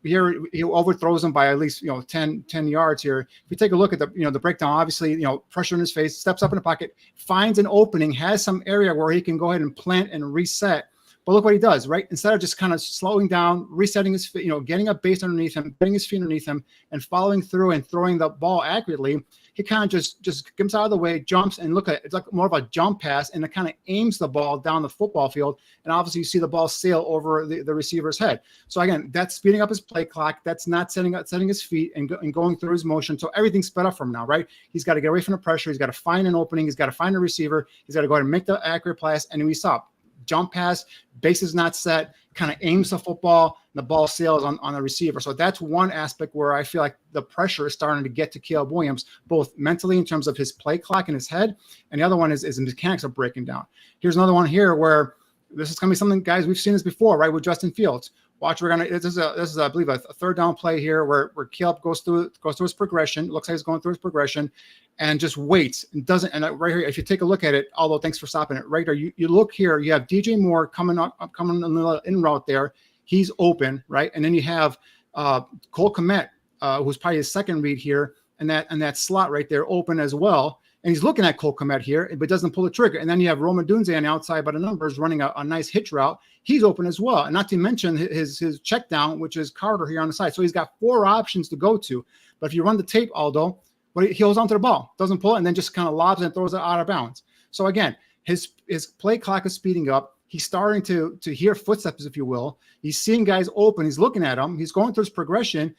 [SPEAKER 6] Here he overthrows him by at least 10 yards here. If you take a look at the breakdown, obviously pressure in his face, steps up in the pocket, finds an opening, has some area where he can go ahead and plant and reset. But look what he does, right? Instead of just kind of slowing down, resetting his feet, getting a base underneath him, getting his feet underneath him, and following through and throwing the ball accurately, he kind of just comes out of the way, jumps, and look at it. It's like more of a jump pass, and it kind of aims the ball down the football field. And obviously, you see the ball sail over the receiver's head. So again, that's speeding up his play clock. That's not setting his feet and going through his motion. So everything's sped up from now, right? He's got to get away from the pressure. He's got to find an opening. He's got to find a receiver. He's got to go ahead and make the accurate pass. And we saw jump pass, base is not set, kind of aims the football, and the ball sails on the receiver. So that's one aspect where I feel like the pressure is starting to get to Caleb Williams, both mentally in terms of his play clock in his head, and the other one is the mechanics are breaking down. Here's another one here where this is going to be something, guys, we've seen this before, right, with Justin Fields. Watch, this is I believe a third down play here where Caleb goes through his progression. It looks like he's going through his progression and just waits and doesn't. And right here, if you take a look at it, although thanks for stopping it, right there, you look here, you have DJ Moore coming in route there. He's open, right? And then you have Cole Kmet, who's probably his second read here, and that slot right there open as well. And he's looking at Cole Kmet here, but doesn't pull the trigger. And then you have Rome Odunze on the outside by the numbers running a nice hitch route. He's open as well. And not to mention his check down, which is Carter here on the side. So he's got 4 options to go to. But if you run the tape, Aldo, but he holds onto the ball, doesn't pull it, and then just kind of lobs and throws it out of bounds. So again, his play clock is speeding up. He's starting to hear footsteps, if you will. He's seeing guys open. He's looking at them. He's going through his progression,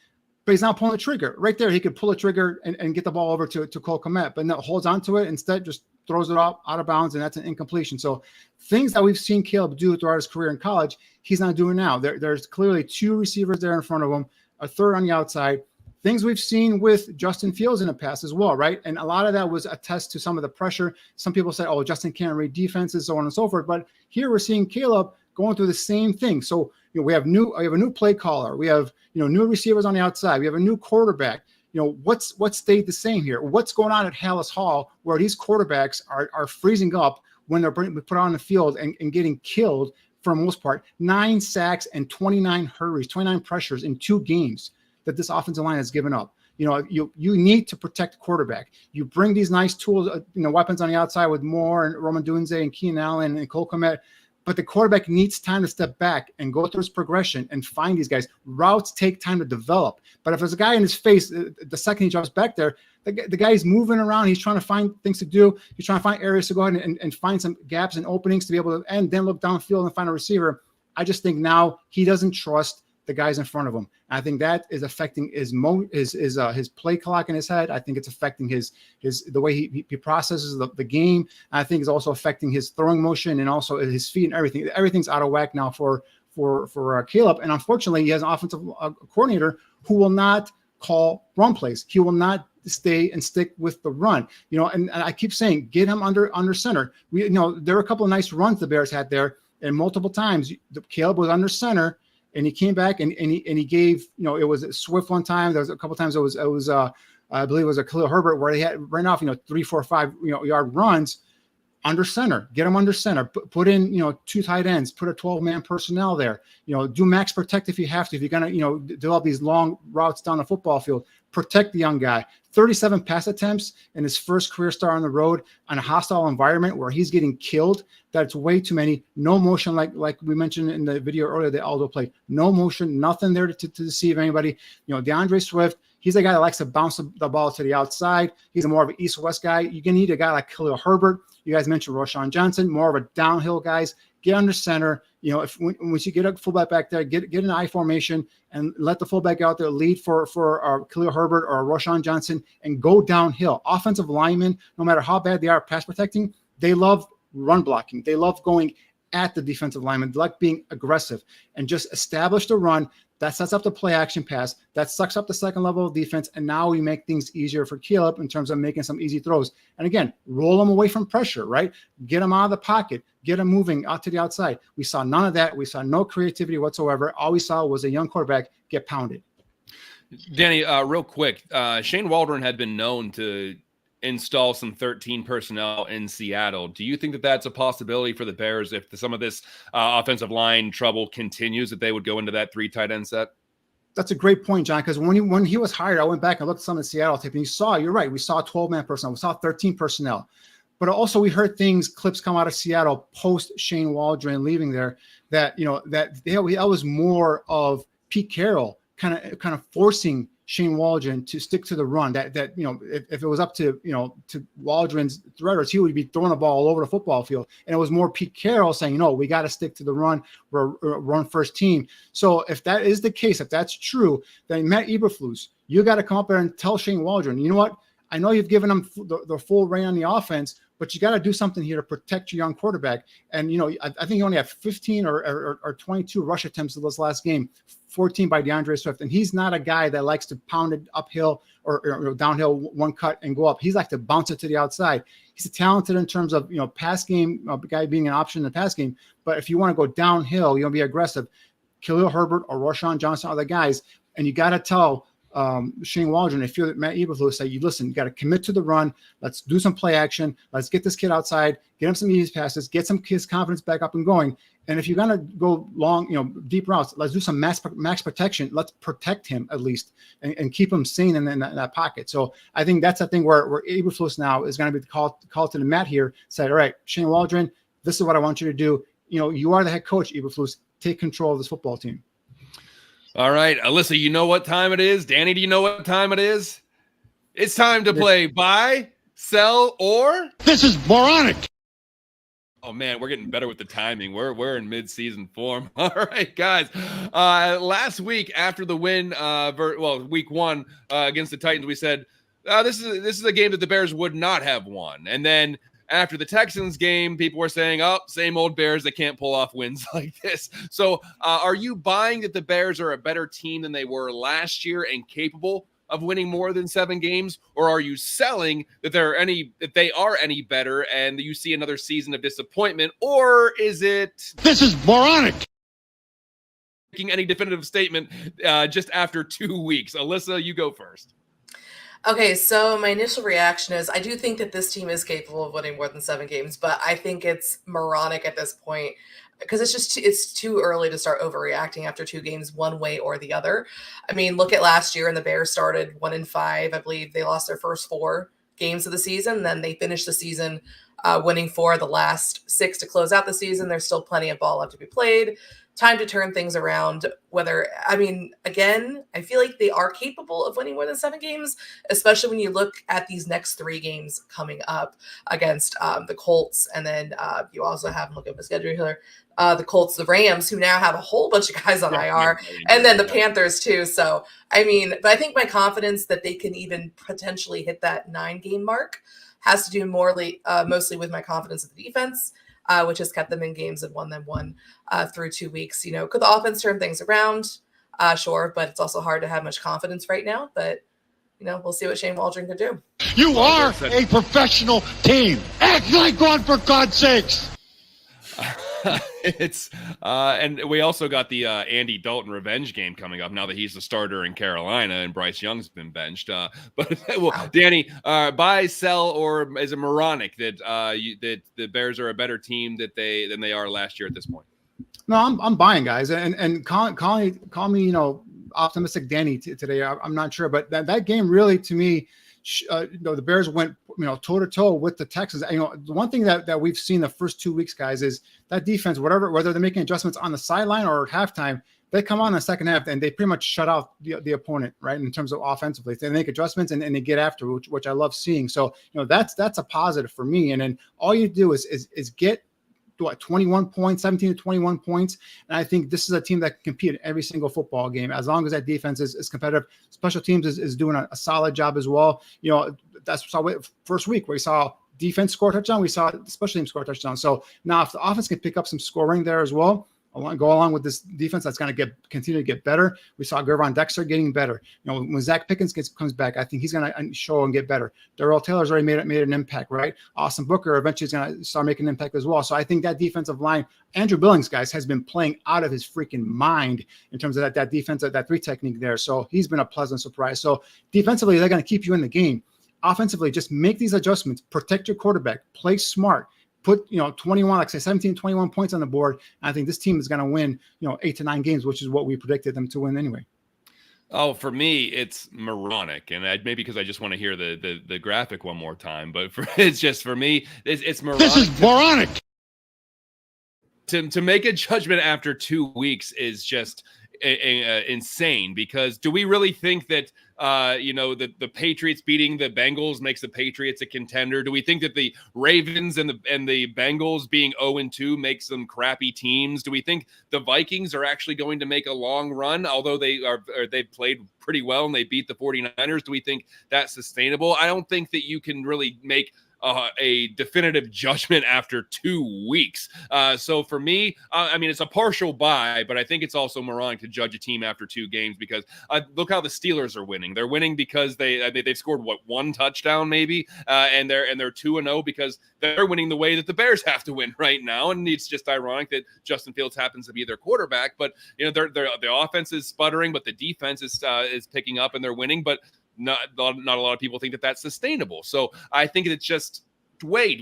[SPEAKER 6] but he's not pulling the trigger. Right there, he could pull a trigger and get the ball over to Cole Kmet, but no, holds onto it. Instead, just throws it out of bounds, and that's an incompletion. So things that we've seen Caleb do throughout his career in college, he's not doing now. There's clearly 2 receivers there in front of him, a third on the outside. Things we've seen with Justin Fields in the past as well, right? And a lot of that was a test to some of the pressure. Some people say, oh, Justin can't read defenses, so on and so forth. But here we're seeing Caleb going through the same thing. So we have a new play caller. We have new receivers on the outside. We have a new quarterback. What's stayed the same here? What's going on at Hallis Hall where these quarterbacks are freezing up when they're put on the field and getting killed for the most part? 9 sacks and 29 hurries, 29 pressures in 2 games that this offensive line has given up. You need to protect the quarterback. You bring these nice tools, weapons on the outside with Moore and Roman Dunze and Keenan Allen and Cole Kmet, but the quarterback needs time to step back and go through his progression and find these guys. Routes take time to develop. But if there's a guy in his face, the second he jumps back there, the guy's moving around. He's trying to find things to do. He's trying to find areas to go ahead and find some gaps and openings to be able to, and then look downfield and find a receiver. I just think now he doesn't trust the guys in front of him. I think that is affecting his play clock in his head. I think it's affecting the way he processes the game. I think it's also affecting his throwing motion and also his feet and everything. Everything's out of whack now for Caleb. And unfortunately, he has an offensive coordinator who will not call run plays. He will not stay and stick with the run. And I keep saying, get him under center. There were a couple of nice runs the Bears had there, and multiple times Caleb was under center. And he came back and he gave, it was Swift one time. There was a couple of times it was I believe it was a Khalil Herbert where they had ran off 3, 4, 5 yard runs under center. Get him under center. Put in 2 tight ends. Put a 12-man personnel there. Do max protect if you have to. If you're gonna develop these long routes down the football field, protect the young guy. 37 pass attempts in his first career start on the road on a hostile environment where he's getting killed. That's way too many. No motion, like we mentioned in the video earlier that Aldo played. No motion, nothing there to deceive anybody. DeAndre Swift, he's a guy that likes to bounce the ball to the outside. He's more of an east-west guy. You're going to need a guy like Khalil Herbert. You guys mentioned Roshan Johnson, more of a downhill guys. Get under center. Once you get a fullback back there, get an I formation and let the fullback out there lead for Khalil Herbert or Roshan Johnson and go downhill. Offensive linemen, no matter how bad they are pass protecting, they love run blocking. They love going at the defensive lineman. They like being aggressive and just establish the run. That sets up the play action pass. That sucks up the second level of defense. And now we make things easier for Caleb in terms of making some easy throws. And again, roll him away from pressure, right? Get him out of the pocket. Get him moving out to the outside. We saw none of that. We saw no creativity whatsoever. All we saw was a young quarterback get pounded.
[SPEAKER 4] Danny, real quick, Shane Waldron had been known to install some 13 personnel in Seattle. Do you think that that's a possibility for the Bears if some of this offensive line trouble continues, that they would go into that 3 tight end set?
[SPEAKER 6] That's a great point, John, because when he was hired, I went back and looked at some of the Seattle tape, and you're right, we saw 12-man personnel. We saw 13 personnel. But also we heard clips come out of Seattle post Shane Waldron leaving there, that that was more of Pete Carroll kind of forcing Shane Waldron to stick to the run. That if it was up to to Waldron's threaders, he would be throwing the ball all over the football field. And it was more Pete Carroll saying, no, we got to stick to the run. We're a run first team. So if that is the case, if that's true, then Matt Eberflus, you got to come up there and tell Shane Waldron, you know what? I know you've given him the full reign on the offense, but you got to do something here to protect your young quarterback. And, I think you only have 15 or 22 rush attempts in this last game, 14 by DeAndre Swift. And he's not a guy that likes to pound it uphill or downhill one cut and go up. He's like to bounce it to the outside. He's talented in terms of, pass game, guy being an option in the pass game. But if you want to go downhill, be aggressive. Khalil Herbert or Rashawn Johnson are the guys. And you got to tell Shane Waldron, if you're Matt Eberflus, say, you listen, you got to commit to the run. Let's do some play action. Let's get this kid outside, get him some easy passes, get some his confidence back up and going. And if you're going to go long, deep routes, let's do some max protection. Let's protect him at least and keep him sane in that pocket. So I think that's a thing where Eberflus now is going to be called to the mat here, say, all right, Shane Waldron, this is what I want you to do. You are the head coach, Eberflus. Take control of this football team.
[SPEAKER 4] All right, Alyssa, you know what time it is? Danny, do you know what time it is? It's time to play buy, sell, or...
[SPEAKER 9] This is moronic.
[SPEAKER 4] Oh, man, we're getting better with the timing. We're in mid-season form. All right, guys. Last week after the win, week one against the Titans, we said, this is a game that the Bears would not have won. And then after the Texans game, people were saying, oh, same old Bears, they can't pull off wins like this. So are you buying that the Bears are a better team than they were last year and capable of winning more than 7 games? Or are you selling that they are any better and you see another season of disappointment? Or is it...
[SPEAKER 9] This is moronic.
[SPEAKER 4] Making any definitive statement just after 2 weeks? Alyssa, you go first.
[SPEAKER 5] Okay, so my initial reaction is I do think that this team is capable of winning more than 7 games, but I think it's moronic at this point because it's too early to start overreacting after 2 games one way or the other. I mean, look at last year and the Bears started 1-5. I believe they lost their first 4 games of the season. Then they finished the season winning 4 of the last 6 to close out the season. There's still plenty of ball left to be played. Time to turn things around. Again, I feel like they are capable of winning more than 7 games, especially when you look at these next 3 games coming up against the Colts. And then you also have, look at the schedule here, the Colts, the Rams, who now have a whole bunch of guys on IR, and then the Panthers too. So, but I think my confidence that they can even potentially hit that 9-game mark has to do mostly with my confidence in the defense, which has kept them in games and won them one through 2 weeks. Could the offense turn things around? Sure, but it's also hard to have much confidence right now. But, we'll see what Shane Waldron can do.
[SPEAKER 9] You are a professional team. Act like one, for God's sakes.
[SPEAKER 4] And we also got the Andy Dalton revenge game coming up now that he's the starter in Carolina and Bryce Young's been benched. Danny, buy, sell, or is it moronic that that the Bears are a better team than they are last year at this point?
[SPEAKER 6] No, I'm buying, guys, and call me optimistic Danny today. I'm not sure, but that game really, to me, the Bears went toe to toe with the Texans. The one thing that we've seen the first 2 weeks, guys, is that defense, whether they're making adjustments on the sideline or at halftime, they come on in the second half and they pretty much shut out the opponent, right? In terms of offensively, they make adjustments and they get after, which I love seeing. So that's a positive for me. And then all you do is get 21 points, 17 to 21 points. And I think this is a team that can compete in every single football game as long as that defense is competitive. Special teams is doing a solid job as well. That's first week where we saw defense score a touchdown. We saw special teams score a touchdown. So now if the offense can pick up some scoring there as well, I want to go along with this defense that's going to continue to get better. We saw Gervon Dexter getting better. When Zach Pickens comes back, I think he's going to show and get better. Darrell Taylor's already made an impact, right? Austin Booker eventually is going to start making an impact as well. So I think that defensive line, Andrew Billings, guys, has been playing out of his freaking mind in terms of that defense, that 3 technique there. So he's been a pleasant surprise. So defensively, they're going to keep you in the game. Offensively, just make these adjustments, protect your quarterback, play smart. Put 17, 21 points on the board. And I think this team is going to win 8 to 9 games, which is what we predicted them to win anyway.
[SPEAKER 4] Oh, for me, it's moronic, and maybe because I just want to hear the graphic one more time. But it's just for me, it's moronic.
[SPEAKER 9] This is moronic.
[SPEAKER 4] to make a judgment after 2 weeks is just insane, because do we really think that the Patriots beating the Bengals makes the Patriots a contender? Do we think that the Ravens and the Bengals being 0-2 makes them crappy teams? Do we think the Vikings are actually going to make a long run, although they've played pretty well and they beat the 49ers? Do we think that's sustainable? I don't think that you can really make a definitive judgment after 2 weeks. So for me, it's a partial buy, but I think it's also moronic to judge a team after 2 games, because look how the Steelers are winning. They're winning because they've scored one touchdown maybe, and they're 2-0 because they're winning the way that the Bears have to win right now. And it's just ironic that Justin Fields happens to be their quarterback, but the offense is sputtering, but the defense is picking up and they're winning, but not a lot of people think that that's sustainable. So I think it's just way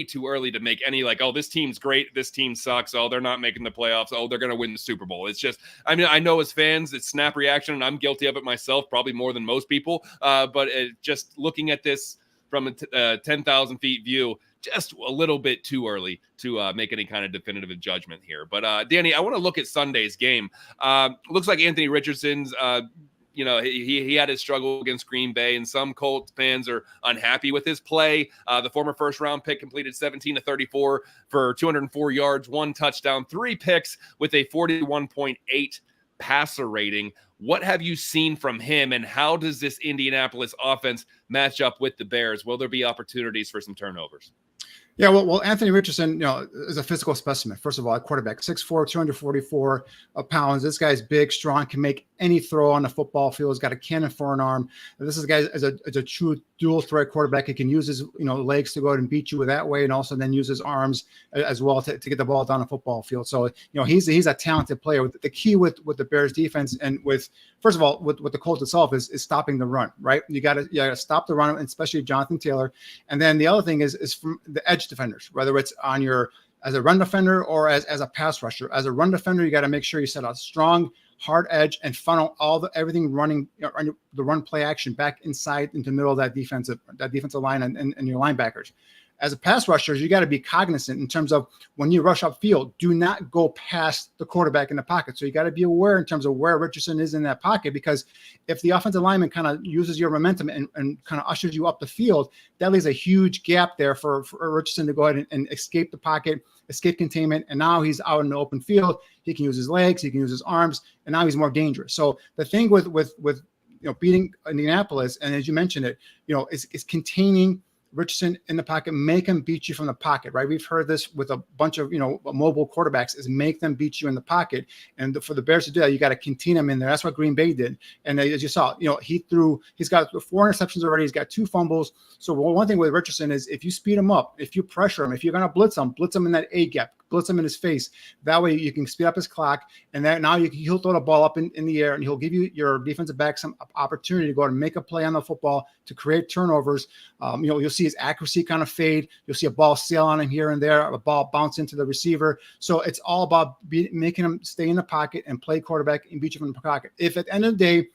[SPEAKER 4] too early to make any this team's great, this team sucks, they're not making the playoffs, they're going to win the Super Bowl. It's just, I know as fans it's snap reaction, and I'm guilty of it myself, probably more than most people, but just looking at this from a 10,000 feet view, just a little bit too early to make any kind of definitive judgment here. But Danny, I want to look at Sunday's game. Looks like Anthony Richardson's he had his struggle against Green Bay, and some Colts fans are unhappy with his play. The former first-round pick completed 17-34 for 204 yards, 1 touchdown, 3 picks with a 41.8 passer rating. What have you seen from him, and how does this Indianapolis offense match up with the Bears? Will there be opportunities for some turnovers?
[SPEAKER 6] Yeah, well, Anthony Richardson, is a physical specimen. First of all, at quarterback, 6'4", 244 pounds. This guy's big, strong, can make any throw on the football field. He's got a cannon for an arm. This is a guy is a true dual threat quarterback. He can use his legs to go out and beat you that way, and also then use his arms as well to get the ball down the football field. So he's a talented player. The key with the Bears defense, and with first of all with the Colts itself, is stopping the run. Right, you got to stop the run, especially Jonathan Taylor. And then the other thing is from the edge defenders, whether it's on your as a run defender or as a pass rusher. As a run defender, you got to make sure you set a strong, hard edge and funnel everything running, the run play action back inside into the middle of that defensive line and your linebackers. As a pass rusher, you got to be cognizant in terms of when you rush upfield, do not go past the quarterback in the pocket. So you got to be aware in terms of where Richardson is in that pocket, because if the offensive lineman kind of uses your momentum and kind of ushers you up the field, that leaves a huge gap there for Richardson to go ahead and escape the pocket, escape containment, and now he's out in the open field. He can use his legs, he can use his arms, and now he's more dangerous. So the thing with beating Indianapolis, and as you mentioned it, is containing Richardson in the pocket, make him beat you from the pocket, right? We've heard this with a bunch of, mobile quarterbacks, is make them beat you in the pocket. And for the Bears to do that, you got to contain them in there. That's what Green Bay did. And as you saw, he's got 4 interceptions already. He's got 2 fumbles. So one thing with Richardson is if you speed him up, if you pressure him, if you're going to blitz him in that A gap, blitz him in his face. That way you can speed up his clock, and then now he'll throw the ball up in the air, and he'll give you your defensive back some opportunity to go and make a play on the football to create turnovers. You'll see his accuracy kind of fade. You'll see a ball sail on him here and there, a ball bounce into the receiver. So it's all about making him stay in the pocket and play quarterback and beat you from the pocket. If at the end of the day,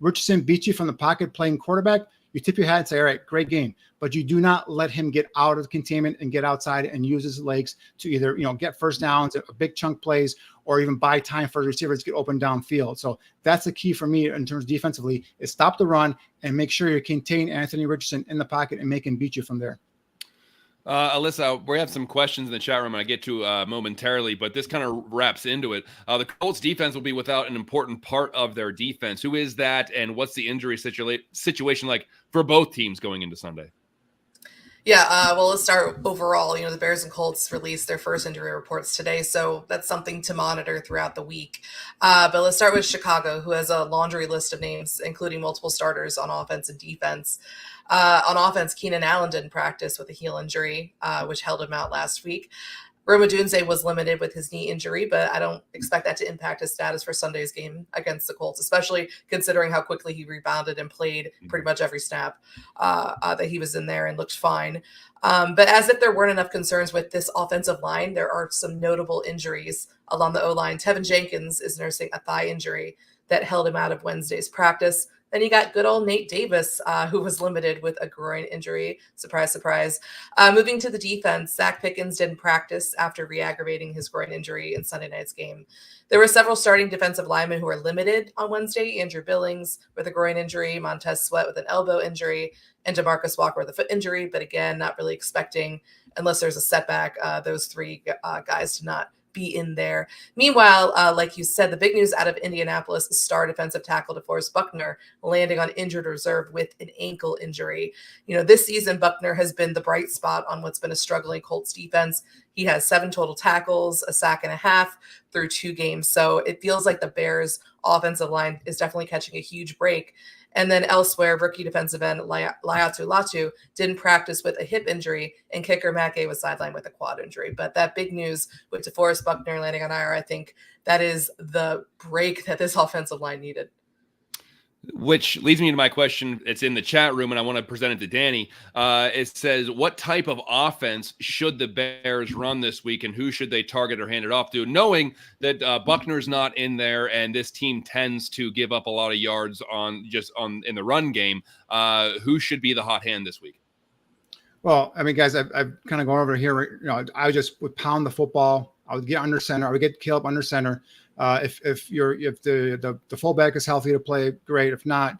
[SPEAKER 6] Richardson beats you from the pocket playing quarterback, you tip your hat and say, all right, great game. But you do not let him get out of the containment and get outside and use his legs to either, get first downs, a big chunk plays, or even buy time for the receivers to get open downfield. So that's the key for me in terms of defensively, is stop the run and make sure you contain Anthony Richardson in the pocket and make him beat you from there.
[SPEAKER 4] Alyssa, we have some questions in the chat room I get to momentarily, but this kind of wraps into it. The Colts defense will be without an important part of their defense. Who is that, and what's the injury situation like for both teams going into Sunday?
[SPEAKER 5] Yeah, well, let's start overall. The Bears and Colts released their first injury reports today, so that's something to monitor throughout the week. But let's start with Chicago, who has a laundry list of names, including multiple starters on offense and defense. On offense, Keenan Allen didn't practice with a heel injury, which held him out last week. Roma Dunze was limited with his knee injury, but I don't expect that to impact his status for Sunday's game against the Colts, especially considering how quickly he rebounded and played pretty much every snap that he was in there and looked fine. But as if there weren't enough concerns with this offensive line, there are some notable injuries along the O-line. Tevin Jenkins is nursing a thigh injury that held him out of Wednesday's practice. Then you got good old Nate Davis, who was limited with a groin injury. Surprise, surprise. Moving to the defense, Zach Pickens didn't practice after re-aggravating his groin injury in Sunday night's game. There were several starting defensive linemen who were limited on Wednesday. Andrew Billings with a groin injury, Montez Sweat with an elbow injury, and DeMarcus Walker with a foot injury. But again, not really expecting, unless there's a setback, those three guys to not be in there. Meanwhile, like you said, the big news out of Indianapolis, star defensive tackle DeForest Buckner landing on injured reserve with an ankle injury. This season, Buckner has been the bright spot on what's been a struggling Colts defense. He has 7 total tackles, a sack and a half through 2 games. So it feels like the Bears offensive line is definitely catching a huge break. And then elsewhere, rookie defensive end Laiatu Latu didn't practice with a hip injury, and kicker Matt Gay was sidelined with a quad injury. But that big news with DeForest Buckner landing on IR, I think that is the break that this offensive line needed.
[SPEAKER 4] Which leads me to my question. It's in the chat room, and I want to present it to Danny. It says, what type of offense should the Bears run this week, and who should they target or hand it off to? Knowing that Buckner's not in there, and this team tends to give up a lot of yards in the run game, who should be the hot hand this week?
[SPEAKER 6] Well, I mean, guys, I've kind of gone over here. I just would pound the football. I would get under center. I would get Caleb under center. If the fullback is healthy to play, great. If not,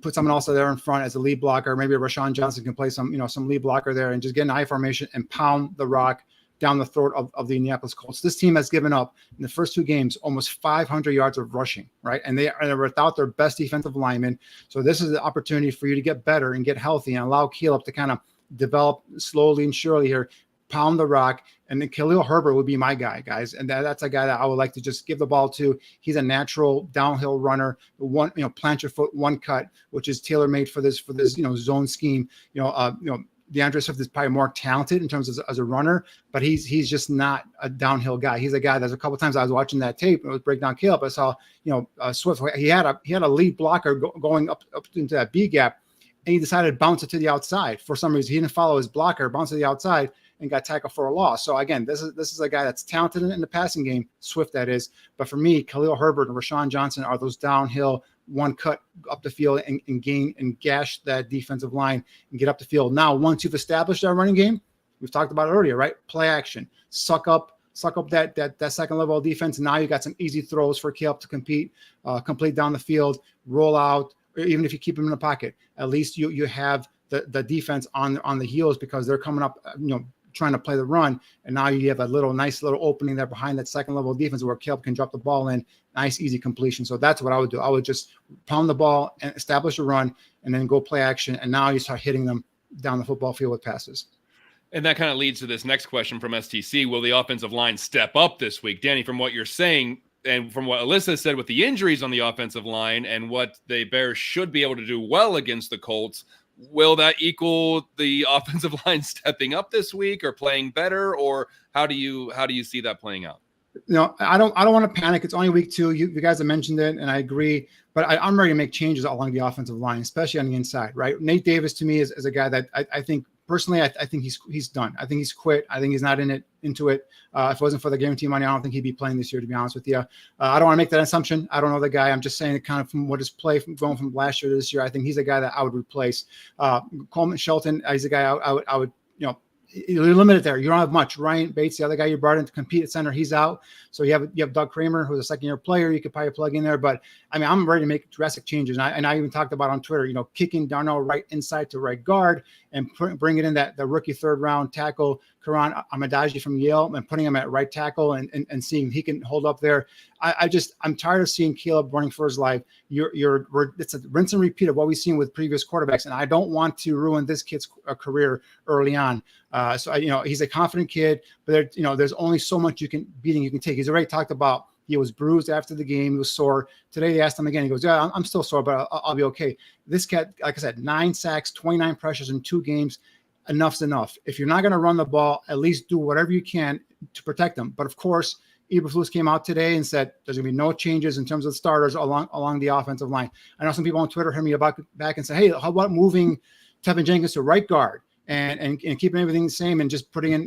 [SPEAKER 6] put someone else there in front as a lead blocker. Maybe Rashawn Johnson can play some lead blocker there, and just get an I formation and pound the rock down the throat of the Indianapolis Colts. This team has given up in the first 2 games almost 500 yards of rushing, right? And they are without their best defensive lineman. So this is the opportunity for you to get better and get healthy and allow Caleb to kind of develop slowly and surely here. Pound the rock, and then Khalil Herbert would be my guy, guys. And that's a guy that I would like to just give the ball to. He's a natural downhill runner. Plant your foot, one cut, which is tailor made for this zone scheme. DeAndre Swift is probably more talented in terms of as a runner, but he's just not a downhill guy. He's a guy that's a couple times I was watching that tape. It was breakdown Caleb. I saw Swift. He had a lead blocker going up into that B gap, and he decided to bounce it to the outside for some reason. He didn't follow his blocker, bounced to the outside, and got tackled for a loss. So again, this is a guy that's talented in the passing game, Swift that is. But for me, Khalil Herbert and Rashawn Johnson are those downhill, one cut up the field and gain and gash that defensive line and get up the field. Now, once you've established that running game, we've talked about it earlier, right? Play action, suck up that second level of defense. And now you got some easy throws for Caleb to complete down the field, roll out, or even if you keep him in the pocket, at least you have the defense on the heels because they're coming up, trying to play the run, and now you have a nice little opening there behind that second level of defense where Caleb can drop the ball in, nice easy completion. So that's what I would do. I would just pound the ball and establish a run, and then go play action, and now you start hitting them down the football field with passes.
[SPEAKER 4] And that kind of leads to this next question from STC. Will the offensive line step up this week? Danny, from what you're saying, and from what Alyssa said with the injuries on the offensive line and what the Bears should be able to do well against the Colts, will that equal the offensive line stepping up this week or playing better, or how do you see that playing out?
[SPEAKER 6] I don't want to panic. It's only week 2. You guys have mentioned it, and I agree. But I'm ready to make changes along the offensive line, especially on the inside, right? Nate Davis to me is a guy that I think personally, I think he's done. I think he's quit. I think he's not into it. If it wasn't for the guarantee money, I don't think he'd be playing this year, to be honest with you. I don't want to make that assumption. I don't know the guy. I'm just saying it kind of from what his play going from last year to this year. I think he's a guy that I would replace. Coleman Shelton, he's a guy I would you're limited there. You don't have much. Ryan Bates, the other guy you brought in to compete at center, he's out. So you have Doug Kramer, who's a second-year player. You could probably plug in there. But, I mean, I'm ready to make drastic changes. And I even talked about on Twitter, kicking Darnell right inside to right guard and bringing in the rookie third-round tackle, Karan Amadaji from Yale, and putting him at right tackle and seeing he can hold up there. I'm tired of seeing Caleb running for his life. It's a rinse and repeat of what we've seen with previous quarterbacks, and I don't want to ruin this kid's career early on. So he's a confident kid, but there's only so much beating you can take. He's already talked about he was bruised after the game, he was sore. Today they asked him again. He goes, "Yeah, I'm still sore, but I'll be okay." This cat, like I said, 9 sacks, 29 pressures in 2 games. Enough's enough. If you're not going to run the ball, at least do whatever you can to protect them. But of course, Eberflus came out today and said there's going to be no changes in terms of the starters along the offensive line. I know some people on Twitter heard me back and say, "Hey, how about moving Tevin Jenkins to right guard and keeping everything the same and just putting in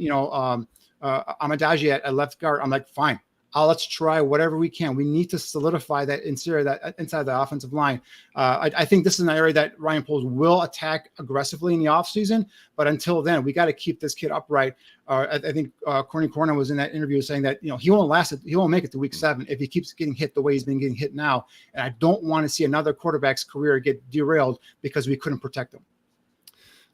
[SPEAKER 6] Amadaji at left guard?" I'm like, fine. let's try whatever we can. We need to solidify that inside the offensive line. I think this is an area that Ryan Poles will attack aggressively in the offseason, but until then, we got to keep this kid upright. I think Corny Corner was in that interview saying that he won't make it to week 7 if he keeps getting hit the way he's been getting hit now. And I don't want to see another quarterback's career get derailed because we couldn't protect him.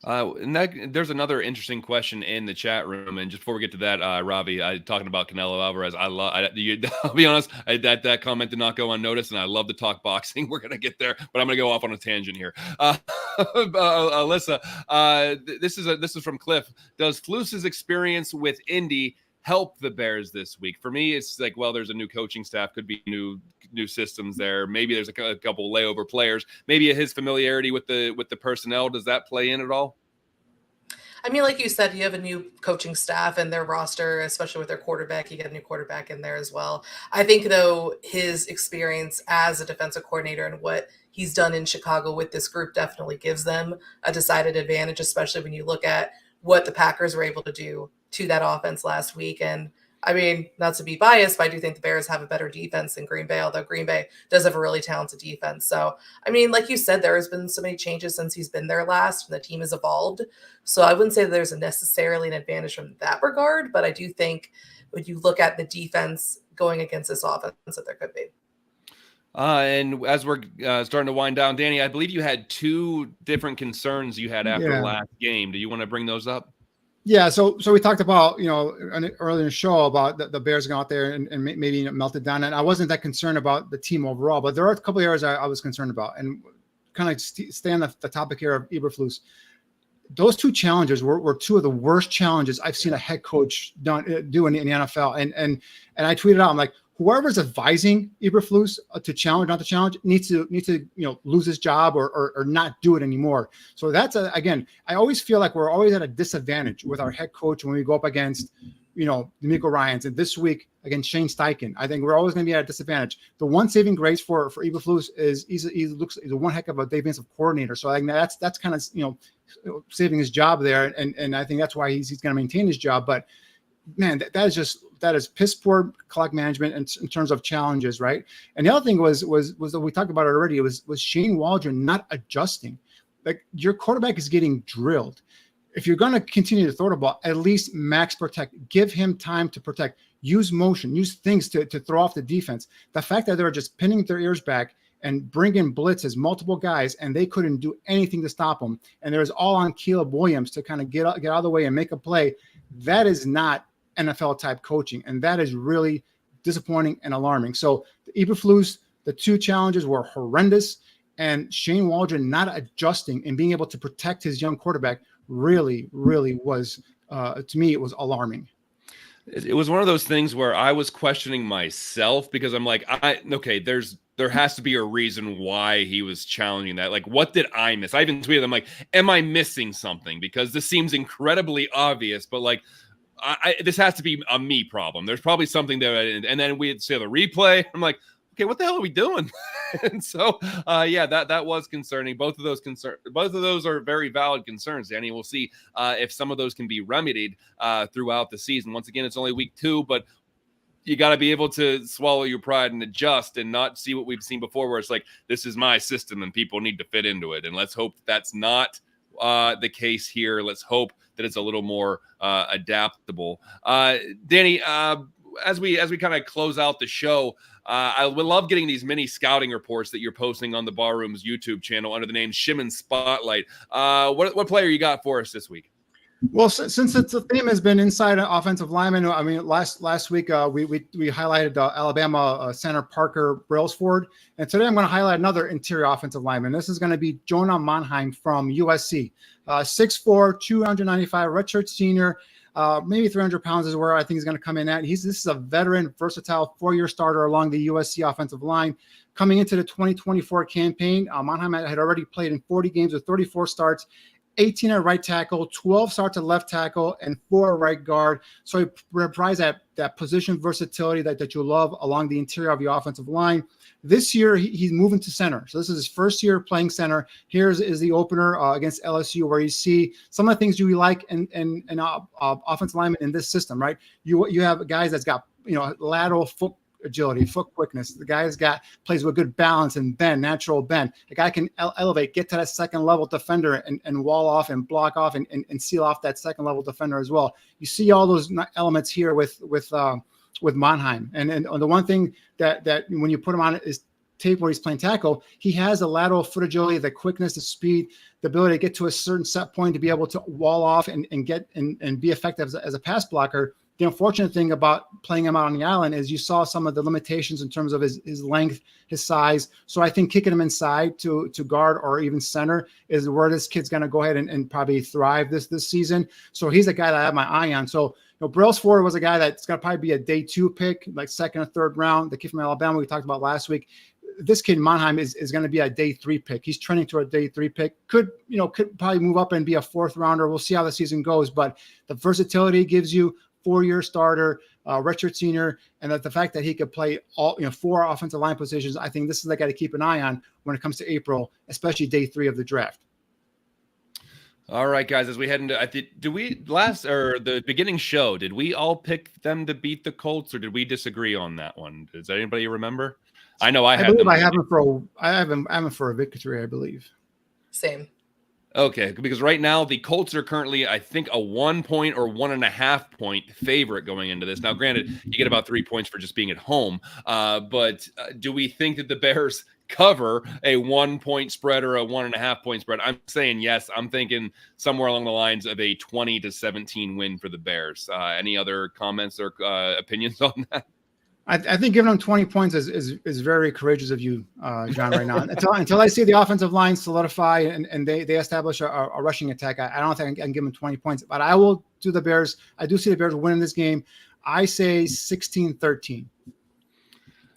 [SPEAKER 4] There's another interesting question in the chat room, and just before we get to that, Robbie, talking about Canelo Alvarez, I'll be honest, that comment did not go unnoticed, and I love to talk boxing. We're gonna get there, but I'm gonna go off on a tangent here. Alyssa, this is from Cliff. Does Flus's experience with Indy help the Bears this week? For me, it's like, well, there's a new coaching staff, could be new systems there. Maybe there's a couple layover players. Maybe his familiarity with the personnel, does that play in at all?
[SPEAKER 5] I mean, like you said, you have a new coaching staff and their roster, especially with their quarterback. You get a new quarterback in there as well. I think, though, his experience as a defensive coordinator and what he's done in Chicago with this group definitely gives them a decided advantage, especially when you look at what the Packers were able to do to that offense last week. And I mean, not to be biased, but I do think the Bears have a better defense than Green Bay, although Green Bay does have a really talented defense. So, I mean, like you said, there has been so many changes since he's been there last, and the team has evolved. So I wouldn't say that there's necessarily an advantage from that regard, but I do think when you look at the defense going against this offense, that there could be.
[SPEAKER 4] And as we're starting to wind down, Danny, I believe you had 2 different concerns you had after the last game. Do you want to bring those up?
[SPEAKER 6] Yeah, so we talked about, earlier in the show about the Bears going out there and maybe melt it down. And I wasn't that concerned about the team overall, but there are a couple of areas I was concerned about. And kind of stay on the topic here of Eberflus. Those 2 challenges were 2 of the worst challenges I've seen a head coach do in the NFL. And I tweeted out, I'm like, whoever's advising Eberflus to challenge, not to challenge, needs to lose his job or not do it anymore. So that's again, I always feel like we're always at a disadvantage with our head coach when we go up against D'Amico Ryans, and this week against Shane Steichen. I think we're always going to be at a disadvantage. The one saving grace for Eberflus is he's a one heck of a defensive coordinator. So I think that's kind of saving his job there, and I think that's why he's going to maintain his job. But man, that is piss poor clock management in terms of challenges, right? And the other thing was that we talked about it already. It was Shane Waldron not adjusting. Like, your quarterback is getting drilled. If you're going to continue to throw the ball, at least max protect. Give him time to protect. Use motion. Use things to throw off the defense. The fact that they were just pinning their ears back and bring in blitzes, multiple guys, and they couldn't do anything to stop them. And it was all on Caleb Williams to kind of get out of the way and make a play. That is not NFL type coaching, and that is really disappointing and alarming. So the Eberflus, the 2 challenges were horrendous, and Shane Waldron not adjusting and being able to protect his young quarterback really was, to me, it was alarming.
[SPEAKER 4] It was one of those things where I was questioning myself, because I'm like, there has to be a reason why he was challenging that. Like, what did I miss? I even tweeted, I'm like, am I missing something? Because this seems incredibly obvious, but like, this has to be a me problem. There's probably something there. And then we'd see the replay. I'm like, okay, what the hell are we doing? And so, that was concerning. Both of those are very valid concerns, Danny. We'll see if some of those can be remedied throughout the season. Once again, it's only week 2, but you got to be able to swallow your pride and adjust and not see what we've seen before, where it's like, this is my system and people need to fit into it. And let's hope that's not the case here. Let's hope that it's a little more adaptable. Danny, as we kind of close out the show, I would love getting these mini scouting reports that you're posting on the Barroom's YouTube channel under the name Shimon Spotlight. What player you got for us this week?
[SPEAKER 6] Well, since the theme has been inside offensive lineman, I mean, last week we highlighted Alabama center Parker Brailsford, and today I'm going to highlight another interior offensive lineman. This is going to be Jonah Monheim from USC, 6'4", 295, redshirt senior, maybe 300 pounds is where I think he's going to come in at. This is a veteran, versatile 4-year starter along the USC offensive line. Coming into the 2024 campaign, Monheim had already played in 40 games with 34 starts. 18 at right tackle, 12 starts at left tackle, and 4 at right guard. So he provides that position versatility that you love along the interior of your offensive line. This year, he's moving to center. So this is his first year playing center. Here's the opener against LSU, where you see some of the things you like in offensive linemen in this system, right? You have guys that's got lateral foot agility, foot quickness. The guy's plays with good balance and bend, natural bend. The guy can elevate, get to that second level defender and wall off and block off and seal off that second level defender as well. You see all those elements here with Monheim. And the one thing that when you put him on is tape where he's playing tackle, he has the lateral foot agility, the quickness, the speed, the ability to get to a certain set point to be able to wall off and get and be effective as a pass blocker. The unfortunate thing about playing him out on the island is you saw some of the limitations in terms of his length, his size. So I think kicking him inside to guard or even center is where this kid's going to go ahead and probably thrive this season. So he's a guy that I have my eye on. So Brailsford was a guy that's going to probably be a day 2 pick, like second or third round. The kid from Alabama we talked about last week. This kid Monheim is going to be a day 3 pick. He's trending to a day 3 pick. Could probably move up and be a 4th rounder. We'll see how the season goes. But the versatility he gives you, 4-year starter, redshirt senior, and the fact that he could play all 4 offensive line positions, I think this is the guy to keep an eye on when it comes to April, especially day 3 of the draft.
[SPEAKER 4] All right, guys, as we head into, the beginning show, did we all pick them to beat the Colts, or did we disagree on that one? Does anybody remember? I know I have them for a victory, I believe.
[SPEAKER 5] Same.
[SPEAKER 4] Okay, because right now the Colts are currently, I think, a 1 point or 1.5 point favorite going into this. Now, granted, you get about 3 points for just being at home, but do we think that the Bears cover a 1 point spread or a 1.5 point spread? I'm saying yes. I'm thinking somewhere along the lines of a 20-17 win for the Bears. Any other comments or opinions on that?
[SPEAKER 6] I think giving them 20 points is very courageous of you, John, right now. Until I see the offensive line solidify and they establish a rushing attack, I don't think I can give them 20 points. But I will do the Bears. I do see the Bears winning this game. I say 16-13.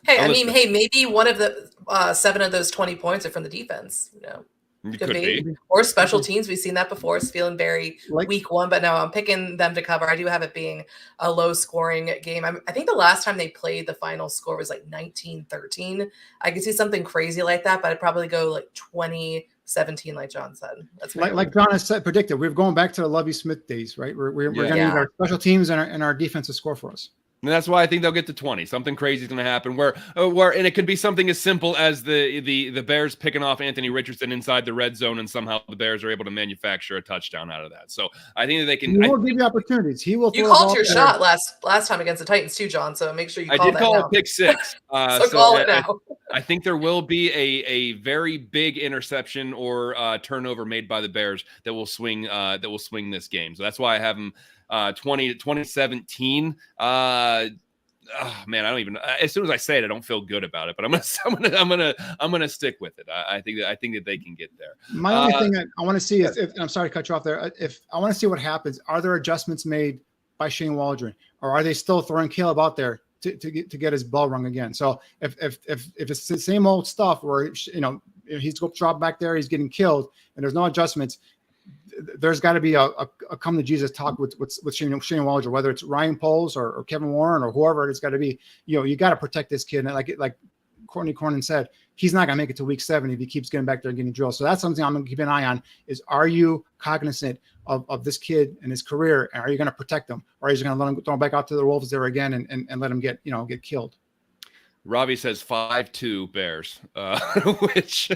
[SPEAKER 5] Hey, maybe one of the 7 of those 20 points are from the defense. Could be. Or special teams. We've seen that before. It's feeling very week 1, but no, I'm picking them to cover. I do have it being a low scoring game. I think the last time they played, the final score was like 19-13. I could see something crazy like that, but I'd probably go like 20-17, like John said. That's
[SPEAKER 6] like John has predicted. We're going back to the Lovie Smith days, right? We're going to need our special teams and our defense to score for us.
[SPEAKER 4] And that's why I think they'll get to 20. Something crazy is going to happen where and it could be something as simple as the Bears picking off Anthony Richardson inside the red zone, and somehow the Bears are able to manufacture a touchdown out of that. So I think that they can.
[SPEAKER 6] He will give you opportunities. He will.
[SPEAKER 5] You called your shot last time against the Titans too, John. So make sure you call that now. I did call
[SPEAKER 4] a pick 6.
[SPEAKER 5] So call it now.
[SPEAKER 4] I think there will be a very big interception or turnover made by the Bears that will swing this game. So that's why I have them 20-17. Man, I don't even. As soon as I say it, I don't feel good about it. But I'm gonna stick with it. I think that they can get there.
[SPEAKER 6] My only thing I want to see is, and I'm sorry to cut you off there. If I want to see what happens, are there adjustments made by Shane Waldron, or are they still throwing Caleb out there to get his bell rung again? So if it's the same old stuff where he's dropped back there, he's getting killed, and there's no adjustments, there's got to be a come to Jesus talk with Shane Waldron, whether it's Ryan Poles or Kevin Warren or whoever it's got to be. You got to protect this kid. And like Courtney Cornyn said, he's not going to make it to week 7 if he keeps getting back there and getting drilled. So that's something I'm going to keep an eye on is, are you cognizant of this kid and his career? And are you going to protect him? Or are you going to let him throw back out to the wolves there again and let him get killed?
[SPEAKER 4] Robbie says 5-2 Bears, which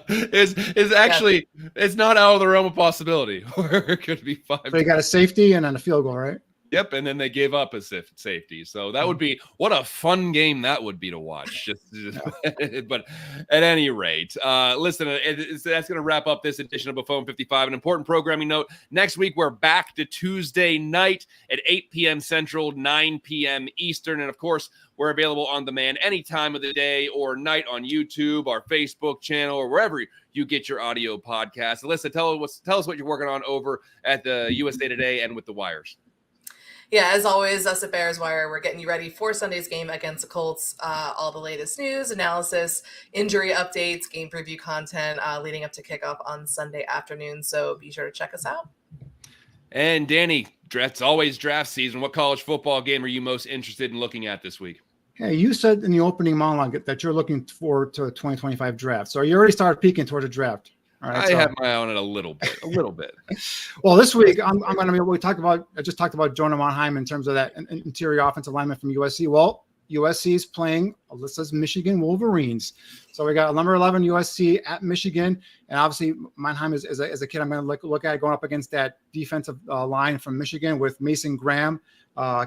[SPEAKER 4] is actually it's not out of the realm of possibility. Or it could be 5.
[SPEAKER 6] So you got a safety and then a field goal, right?
[SPEAKER 4] Yep, and then they gave up a safety. So that would be what a fun game that would be to watch. But at any rate, listen, that's going to wrap up this edition of Buffone 55. An important programming note: next week we're back to Tuesday night at 8 p.m. Central, 9 p.m. Eastern, and of course we're available on demand any time of the day or night on YouTube, our Facebook channel, or wherever you get your audio podcast. Alyssa, tell us what you're working on over at the USA Today and with the Wires.
[SPEAKER 5] Yeah, as always, us at Bears Wire, we're getting you ready for Sunday's game against the Colts. All the latest news, analysis, injury updates, game preview content leading up to kickoff on Sunday afternoon. So be sure to check us out.
[SPEAKER 4] And Danny, it's always draft season. What college football game are you most interested in looking at this week?
[SPEAKER 6] Hey, you said in the opening monologue that you're looking forward to a 2025 draft. So you already started peeking towards a draft. All right,
[SPEAKER 4] I have my eye on it a little bit.
[SPEAKER 6] Well, this week I'm going to be. I just talked about Jonah Monheim in terms of that interior offensive lineman from USC. Well, USC is playing Alyssa's Michigan Wolverines. So we got number 11 USC at Michigan, and obviously Monheim is a kid I'm going to look at going up against that defensive line from Michigan with Mason Graham,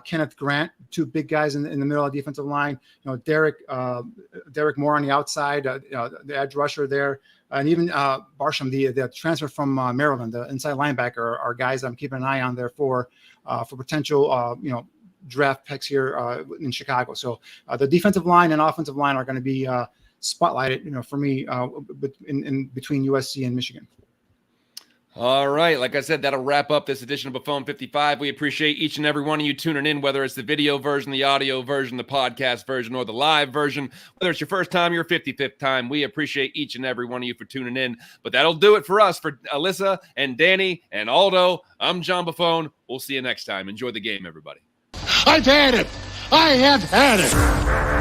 [SPEAKER 6] Kenneth Grant, two big guys in the middle of the defensive line. You know, Derek Moore on the outside, the edge rusher there, and even Barsham, the transfer from Maryland, the inside linebacker, are guys I'm keeping an eye on there for potential draft picks here in Chicago. So the defensive line and offensive line are going to be spotlighted, for me, in between USC and Michigan.
[SPEAKER 4] All right. Like I said, that'll wrap up this edition of Buffone 55. We appreciate each and every one of you tuning in, whether it's the video version, the audio version, the podcast version, or the live version. Whether it's your first time, your 55th time, we appreciate each and every one of you for tuning in. But that'll do it for us. For Alyssa and Danny and Aldo, I'm John Buffone. We'll see you next time. Enjoy the game, everybody.
[SPEAKER 8] I've had it. I have had it.